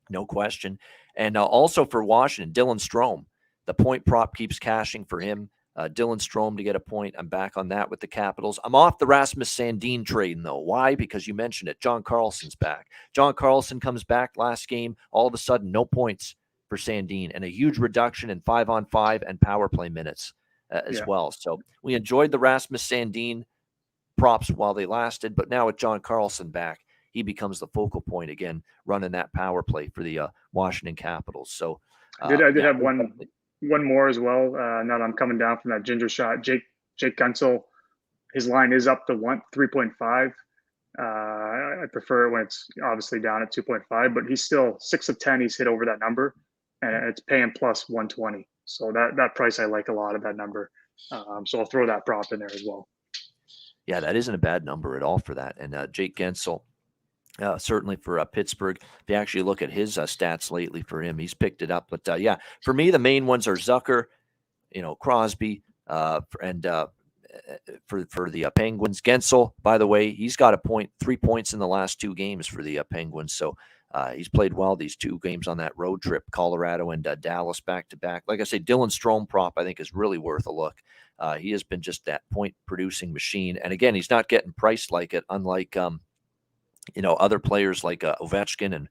no question. And also for Washington, Dylan Strome. The point prop keeps cashing for him. Dylan Strome to get a point. I'm back on that with the Capitals. I'm off the Rasmus Sandin trade, though. Why? Because you mentioned it. John Carlson's back. John Carlson comes back last game. All of a sudden, no points for Sandin and a huge reduction in 5-on-5 and power play minutes as well. So we enjoyed the Rasmus Sandin props while they lasted, but now with John Carlson back, he becomes the focal point again, running that power play for the Washington Capitals. So I did have one more as well. Now that I'm coming down from that ginger shot, Jake Guentzel, his line is up to 3.5. I prefer it when it's obviously down at 2.5, but he's still 6 of 10. He's hit over that number, and it's paying plus 120. So that price I like a lot of that number. So I'll throw that prop in there as well. Yeah, that isn't a bad number at all for that. And Jake Guentzel, certainly for Pittsburgh, if you actually look at his stats lately for him, he's picked it up. But yeah, for me, the main ones are Zucker, Crosby, and for the Penguins. Guentzel, by the way, he's got 3 points in the last 2 games for the Penguins. So he's played well these 2 games on that road trip, Colorado and Dallas back to back. Like I say, Dylan Strome prop I think is really worth a look. He has been just that point producing machine, and again, he's not getting priced like it, unlike other players like Ovechkin and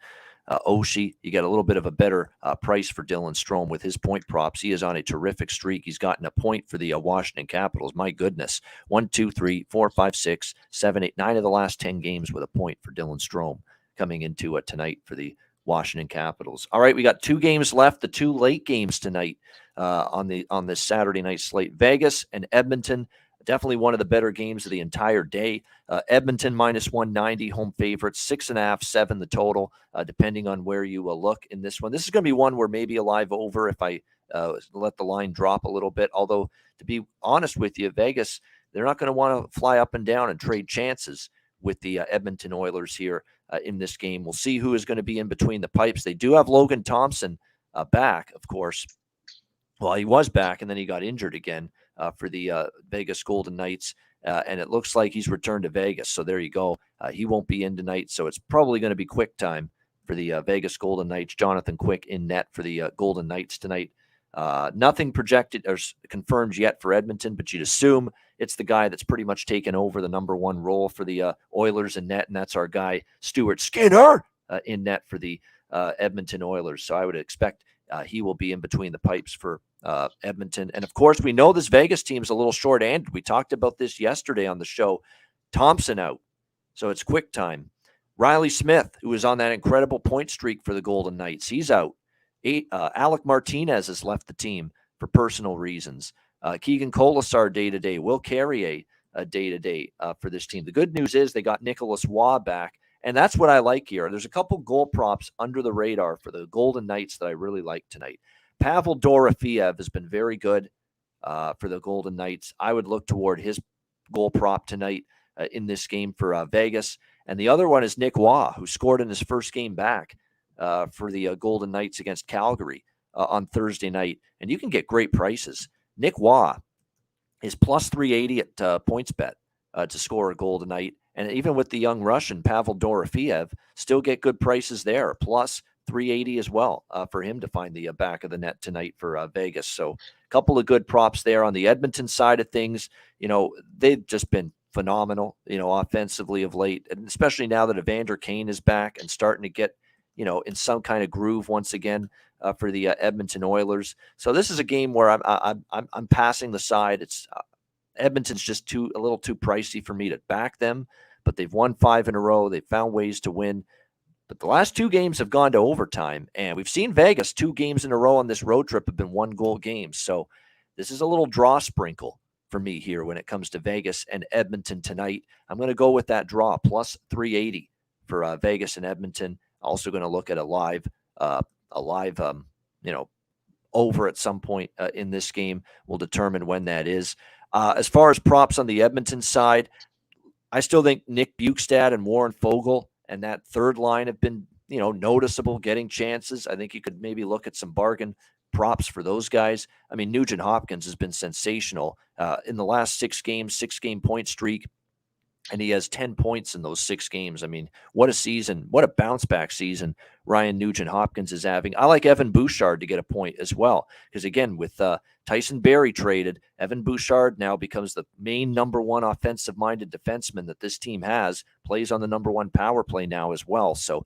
Oshie. You get a little bit of a better price for Dylan Strome with his point props. He is on a terrific streak. He's gotten a point for the Washington Capitals. My goodness. 1, 2, 3, 4, 5, 6, 7, 8, 9 of the last 10 games with a point for Dylan Strome coming into tonight for the Washington Capitals. All right, we got 2 games left, the 2 late games tonight on this Saturday night slate. Vegas and Edmonton. Definitely one of the better games of the entire day. Edmonton -190, home favorites, 6.5, 7 the total, depending on where you look in this one. This is going to be one where maybe a live over if I let the line drop a little bit. Although, to be honest with you, Vegas, they're not going to want to fly up and down and trade chances with the Edmonton Oilers here in this game. We'll see who is going to be in between the pipes. They do have Logan Thompson back, of course. Well, he was back, and then he got injured again for the Vegas Golden Knights, and it looks like he's returned to Vegas. So there you go. He won't be in tonight, so it's probably going to be quick time for the Vegas Golden Knights. Jonathan Quick in net for the Golden Knights tonight. Nothing projected or confirmed yet for Edmonton, but you'd assume it's the guy that's pretty much taken over the number 1 role for the Oilers in net, and that's our guy, Stuart Skinner, in net for the Edmonton Oilers. So I would expect he will be in between the pipes for Edmonton. And of course, we know this Vegas team's a little short-handed. We talked about this yesterday on the show. Thompson out, so it's quick time. Riley Smith, who is on that incredible point streak for the Golden Knights, he's out. Alec Martinez has left the team for personal reasons. Keegan Colasar day-to-day. Will Carrier day-to-day for this team. The good news is they got Nicholas Waugh back, and that's what I like here. There's a couple goal props under the radar for the Golden Knights that I really like tonight. Pavel Dorofeev has been very good for the Golden Knights. I would look toward his goal prop tonight in this game for Vegas. And the other one is Nick Waugh, who scored in his first game back for the Golden Knights against Calgary on Thursday night. And you can get great prices. Nick Waugh is plus 380 at PointsBet to score a goal tonight. And even with the young Russian, Pavel Dorofeev, still get good prices there, plus 380 as well for him to find the back of the net tonight for Vegas. So a couple of good props there on the Edmonton side of things. They've just been phenomenal, offensively of late, and especially now that Evander Kane is back and starting to get, in some kind of groove once again for the Edmonton Oilers. So this is a game where I'm passing the side. It's Edmonton's just a little too pricey for me to back them, but they've won 5 in a row. They've found ways to win. But the last 2 games have gone to overtime, and we've seen Vegas 2 games in a row on this road trip have been 1-goal games. So this is a little draw sprinkle for me here when it comes to Vegas and Edmonton tonight. I'm going to go with that draw, plus 380 for Vegas and Edmonton. Also going to look at a live, over at some point in this game. We'll determine when that is. As far as props on the Edmonton side, I still think Nick Bjugstad and Warren Foegele and that third line have been, noticeable, getting chances. I think you could maybe look at some bargain props for those guys. I mean, Nugent Hopkins has been sensational in the last 6 games, 6-game point streak, and he has 10 points in those 6 games. I mean, what a season, what a bounce back season Ryan Nugent Hopkins is having. I like Evan Bouchard to get a point as well, because again, with Tyson Barrie traded, Evan Bouchard now becomes the main number 1 offensive-minded defenseman that this team has, plays on the number 1 power play now as well. So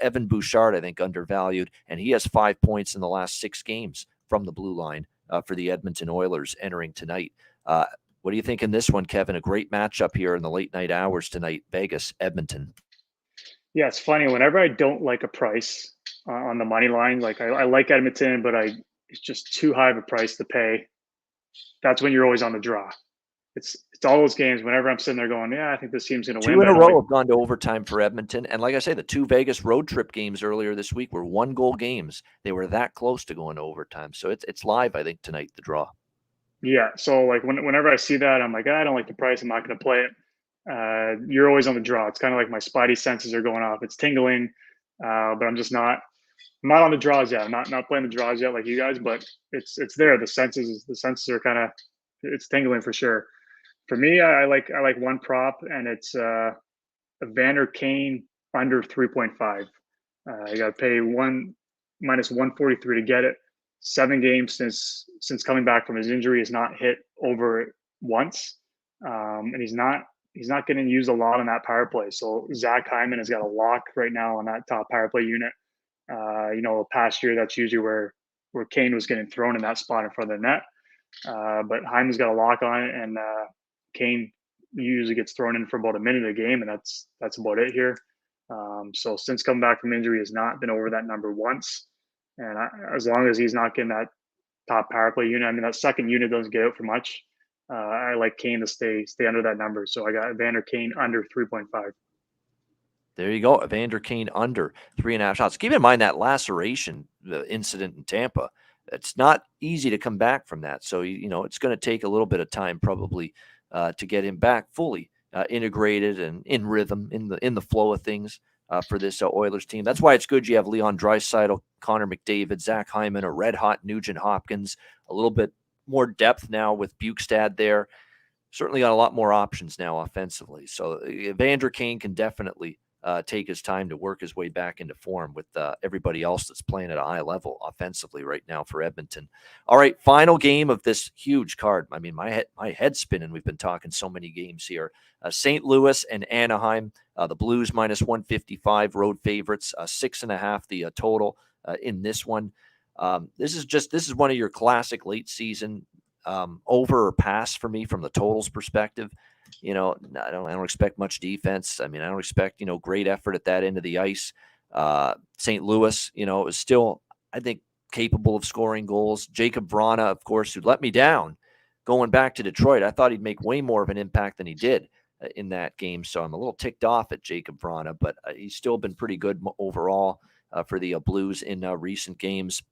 Evan Bouchard, I think, undervalued, and he has 5 points in the last 6 games from the blue line for the Edmonton Oilers entering tonight. What do you think in this one, Kevin? A great matchup here in the late night hours tonight, Vegas, Edmonton. Yeah, it's funny. Whenever I don't like a price on the money line, like I like Edmonton, but it's just too high of a price to pay. That's when you're always on the draw. It's all those games. Whenever I'm sitting there going, yeah, I think this team's going to win. 2 in a row have gone to overtime for Edmonton, and like I say, the 2 Vegas road trip games earlier this week were 1-goal games. They were that close to going to overtime. So it's live, I think, tonight. The draw. Yeah, so like whenever I see that, I'm like, I don't like the price. I'm not going to play it. You're always on the draw. It's kind of like my spidey senses are going off. It's tingling, but I'm just not. I'm not on the draws yet. I'm not playing the draws yet like you guys, but it's there. The senses are kind of, it's tingling for sure. For me, I like one prop, and it's Evander Kane under 3.5. You got to pay minus 143 to get it. 7 games since coming back from his injury, has not hit over it once, and he's not getting used a lot on that power play. So Zach Hyman has got a lock right now on that top power play unit. Past year that's usually where Kane was getting thrown in that spot in front of the net, but Hyman's got a lock on it, and Kane usually gets thrown in for about a minute a game, and that's about it here. So since coming back from injury, has not been over that number once. And as long as he's not getting that top power play unit, I mean, that second unit doesn't get out for much. I like Kane to stay under that number. So I got Evander Kane under 3.5. There you go. Evander Kane under 3.5 shots. Keep in mind that laceration incident in Tampa. It's not easy to come back from that. So, it's going to take a little bit of time probably to get him back fully integrated and in rhythm, in the flow of things. For this Oilers team. That's why it's good you have Leon Draisaitl, Connor McDavid, Zach Hyman, a red-hot Nugent Hopkins, a little bit more depth now with Bjugstad there. Certainly got a lot more options now offensively. So Evander Kane can definitely take his time to work his way back into form with everybody else that's playing at a high level offensively right now for Edmonton. All right, final game of this huge card. I mean, my head's spinning. We've been talking so many games here. St. Louis and Anaheim, the Blues minus 155 road favorites, 6.5 the total in this one. This is one of your classic late season over or pass for me from the totals perspective. I don't expect much defense. I mean, I don't expect, great effort at that end of the ice. St. Louis, is still, I think, capable of scoring goals. Jacob Vrana, of course, who let me down going back to Detroit. I thought he'd make way more of an impact than he did in that game. So I'm a little ticked off at Jacob Vrana, but he's still been pretty good overall for the Blues in recent games.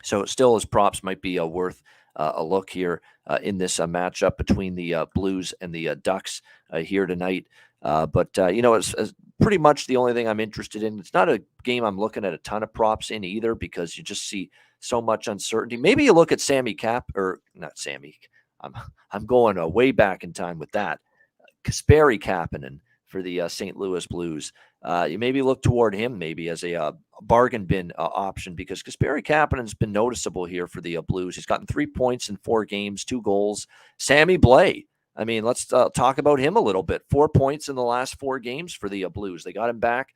So still his props might be worth a look here in this matchup between the Blues and the Ducks here tonight. But it's pretty much the only thing I'm interested in. It's not a game I'm looking at a ton of props in either, because you just see so much uncertainty. Maybe you look at I'm going way back in time with that. Kasperi Kapanen for the St. Louis Blues. You maybe look toward him maybe as a bargain bin option, because Kasperi Kapanen's been noticeable here for the Blues. He's gotten 3 points in 4 games, 2 goals. Sammy Blais, I mean, let's talk about him a little bit. 4 points in the last 4 games for the Blues. They got him back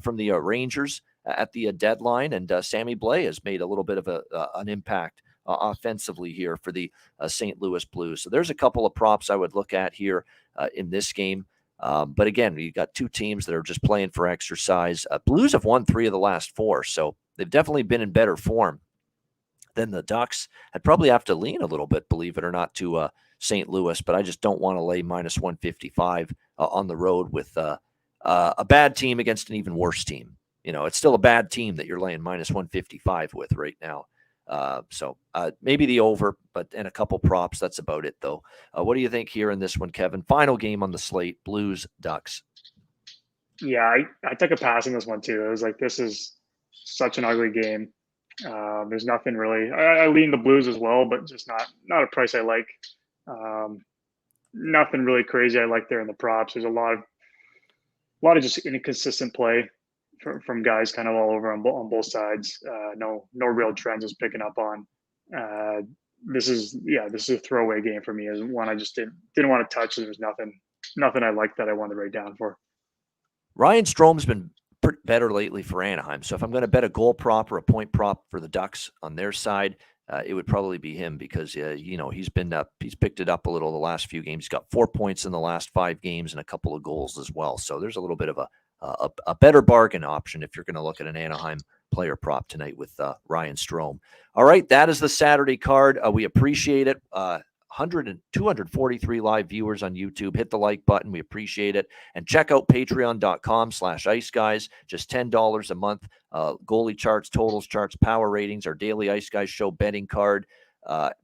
from the Rangers at the deadline, and Sammy Blais has made a little bit of an impact offensively here for the St. Louis Blues. So there's a couple of props I would look at here in this game. But again, you got 2 teams that are just playing for exercise. Blues have won 3 of the last 4, so they've definitely been in better form than the Ducks. I'd probably have to lean a little bit, believe it or not, to St. Louis, but I just don't want to lay minus 155 on the road with a bad team against an even worse team. You know, it's still a bad team that you're laying minus 155 with right now. So maybe the over, and a couple props. That's about it, though. What do you think here in this one, Kevin? Final game on the slate, Blues, Ducks. Yeah, I took a pass in this one too. It was like, this is such an ugly game. There's nothing really. I lean the Blues as well, but just not a price I like. Nothing really crazy I like there in the props. There's a lot of just inconsistent play from guys kind of all over on both sides. No real trends is picking up on. This is a throwaway game for me. Is one I just didn't want to touch. There's nothing I like that I wanted to write down for. Ryan Strom's been better lately for Anaheim. So if I'm going to bet a goal prop or a point prop for the Ducks on their side, it would probably be him because, he's picked it up a little the last few games. He's got 4 points in the last 5 games and a couple of goals as well. So there's a little bit of a better bargain option if you're going to look at an Anaheim player prop tonight with Ryan Strome. All right, that is the Saturday card. We appreciate it. 243 live viewers on YouTube. Hit the like button. We appreciate it. And check out patreon.com/iceguys. Just $10 a month. Goalie charts, totals charts, power ratings, our daily Ice Guys show betting card,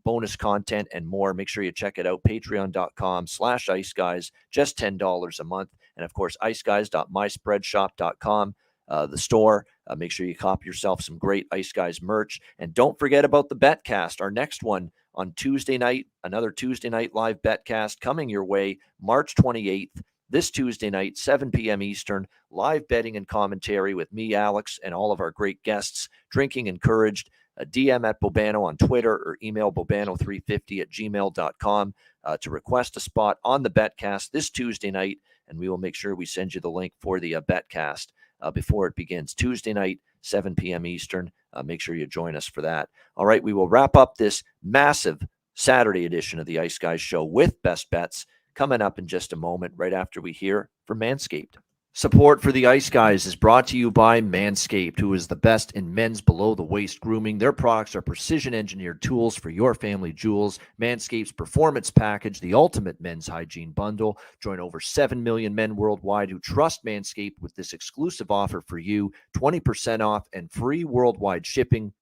bonus content, and more. Make sure you check it out. Patreon.com/iceguys. Just $10 a month. And of course, iceguys.myspreadshop.com. The store. Make sure you cop yourself some great Ice Guys merch. And don't forget about the Betcast, our next one on Tuesday night, another Tuesday night live Betcast coming your way March 28th, this Tuesday night, 7 p.m. Eastern, live betting and commentary with me, Alex, and all of our great guests. Drinking encouraged. DM at Bobano on Twitter or email bobano350@gmail.com to request a spot on the Betcast this Tuesday night, and we will make sure we send you the link for the Betcast before it begins. Tuesday night, 7 p.m. Eastern. Make sure you join us for that. All right, we will wrap up this massive Saturday edition of the Ice Guys Show with Best Bets coming up in just a moment, right after we hear from Manscaped. Support for the Ice Guys is brought to you by Manscaped, who is the best in men's below-the-waist grooming. Their products are precision-engineered tools for your family jewels. Manscaped's Performance Package, the ultimate men's hygiene bundle. Join over 7 million men worldwide who trust Manscaped with this exclusive offer for you, 20% off and free worldwide shipping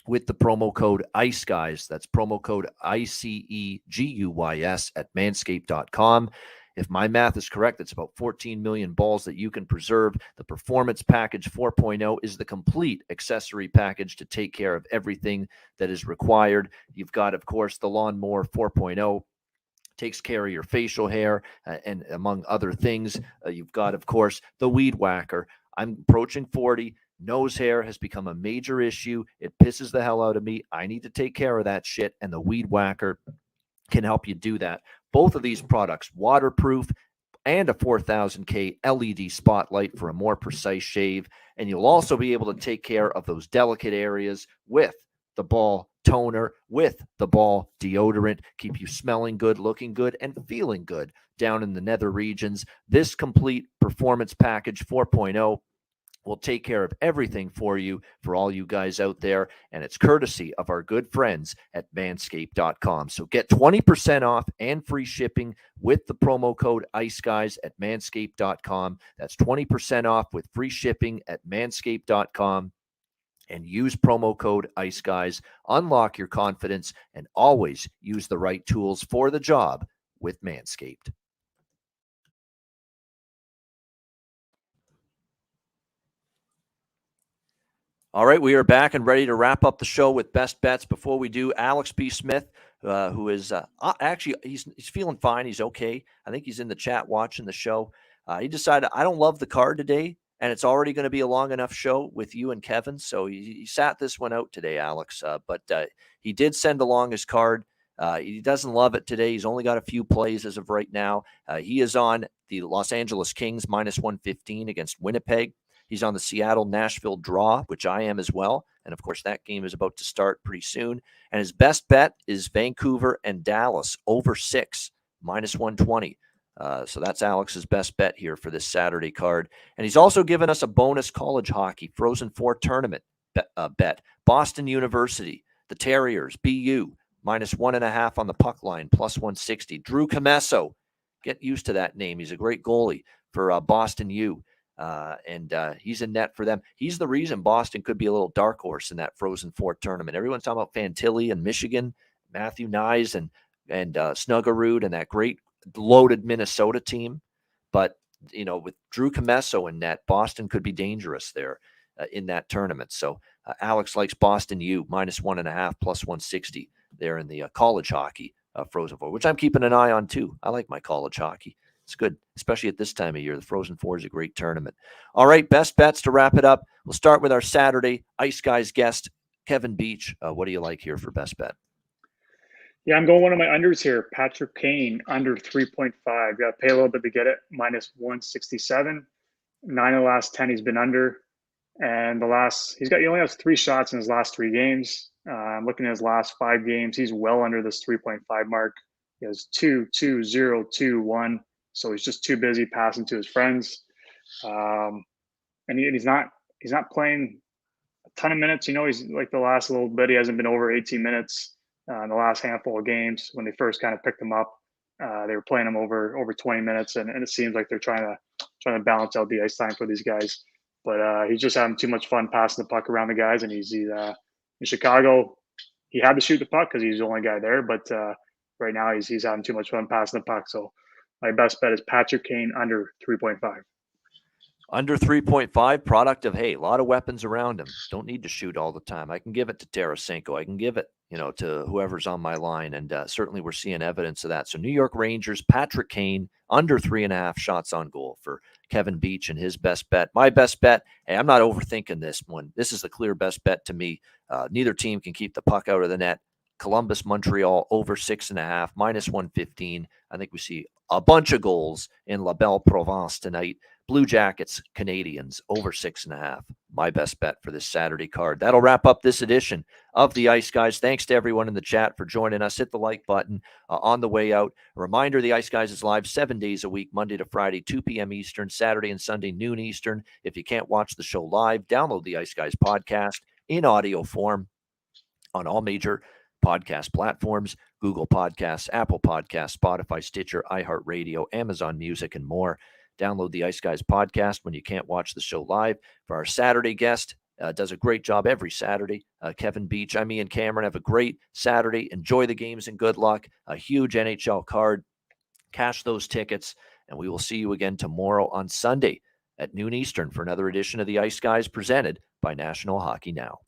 with the promo code ICEGUYS. That's promo code ICEGUYS at manscaped.com. If my math is correct, it's about 14 million balls that you can preserve. The Performance Package 4.0 is the complete accessory package to take care of everything that is required. You've got, of course, the Lawnmower 4.0. Takes care of your facial hair and among other things. You've got, of course, the Weed Whacker. I'm approaching 40. Nose hair has become a major issue. It pisses the hell out of me. I need to take care of that shit, and the Weed Whacker can help you do that. Both of these products, waterproof and a 4000K LED spotlight for a more precise shave. And you'll also be able to take care of those delicate areas with the ball toner, with the ball deodorant, keep you smelling good, looking good, and feeling good down in the nether regions. This complete Performance Package 4.0 will take care of everything for you, for all you guys out there, and it's courtesy of our good friends at manscaped.com. So get 20% off and free shipping with the promo code ICEGUYS at manscaped.com. That's 20% off with free shipping at manscaped.com. And use promo code ICEGUYS. Unlock your confidence and always use the right tools for the job with Manscaped. All right, we are back and ready to wrap up the show with Best Bets. Before we do, Alex B. Smith, who is actually, he's feeling fine. He's okay. I think he's in the chat watching the show. He decided, I don't love the card today, and it's already going to be a long enough show with you and Kevin. So he sat this one out today, Alex. But he did send along his card He doesn't love it today. He's only got a few plays as of right now. He is on the Los Angeles Kings -115 against Winnipeg. He's on the Seattle-Nashville draw, which I am as well. And, of course, that game is about to start pretty soon. And his best bet is Vancouver and Dallas over 6, -120. So that's Alex's best bet here for this Saturday card. And he's also given us a bonus college hockey Frozen Four tournament bet. Boston University, the Terriers, BU, -1.5 on the puck line, +160. Drew Comesso, get used to that name. He's a great goalie for Boston U. And he's in net for them. He's the reason Boston could be a little dark horse in that Frozen Four tournament. Everyone's talking about Fantilli and Michigan, Matthew Nyes and Snuggerud and that great loaded Minnesota team. But, with Drew Comesso in net, Boston could be dangerous there in that tournament. So Alex likes Boston U -1.5 +160 there in the college hockey Frozen Four, which I'm keeping an eye on too. I like my college hockey. It's good, especially at this time of year. The Frozen Four is a great tournament. All right, best bets to wrap it up. We'll start with our Saturday Ice Guys guest, Kevin Beach. What do you like here for best bet? Yeah, I'm going one of my unders here. Patrick Kane, under 3.5. Got to pay a little bit to get it, -167. 9 of the last 10 he's been under. And he only has 3 shots in his last 3 games. I'm looking at his last 5 games. He's well under this 3.5 mark. He has 2, 2, 0, 2, 1. So he's just too busy passing to his friends. And he's not playing a ton of minutes. He's like the last little bit, he hasn't been over 18 minutes in the last handful of games. When they first kind of picked him up, they were playing him over 20 minutes. And it seems like they're trying to balance out the ice time for these guys. But he's just having too much fun passing the puck around the guys. And he's in Chicago. He had to shoot the puck because he's the only guy there. But right now he's having too much fun passing the puck. So my best bet is Patrick Kane under 3.5. Under 3.5, product of, a lot of weapons around him. Don't need to shoot all the time. I can give it to Tarasenko. I can give it, to whoever's on my line. And certainly we're seeing evidence of that. So New York Rangers, Patrick Kane, under 3.5 shots on goal for Kevin Beach and his best bet. My best bet, I'm not overthinking this one. This is the clear best bet to me. Neither team can keep the puck out of the net. Columbus, Montreal, over 6.5, -115. I think we see a bunch of goals in La Belle Provence tonight. Blue Jackets, Canadiens, over 6.5. My best bet for this Saturday card. That'll wrap up this edition of the Ice Guys. Thanks to everyone in the chat for joining us. Hit the like button on the way out. A reminder, the Ice Guys is live 7 days a week, Monday to Friday, 2 p.m. Eastern, Saturday and Sunday, noon Eastern. If you can't watch the show live, download the Ice Guys podcast in audio form on all major podcast platforms: Google Podcasts, Apple Podcasts, Spotify, Stitcher, iHeartRadio, Amazon Music, and more. Download the Ice Guys podcast when you can't watch the show live. For our Saturday guest, does a great job every Saturday, Kevin Beach. Me and Cameron have a great Saturday. Enjoy the games and good luck. A huge NHL card. Cash those tickets, and we will see you again tomorrow on Sunday at noon Eastern for another edition of the Ice Guys presented by National Hockey Now.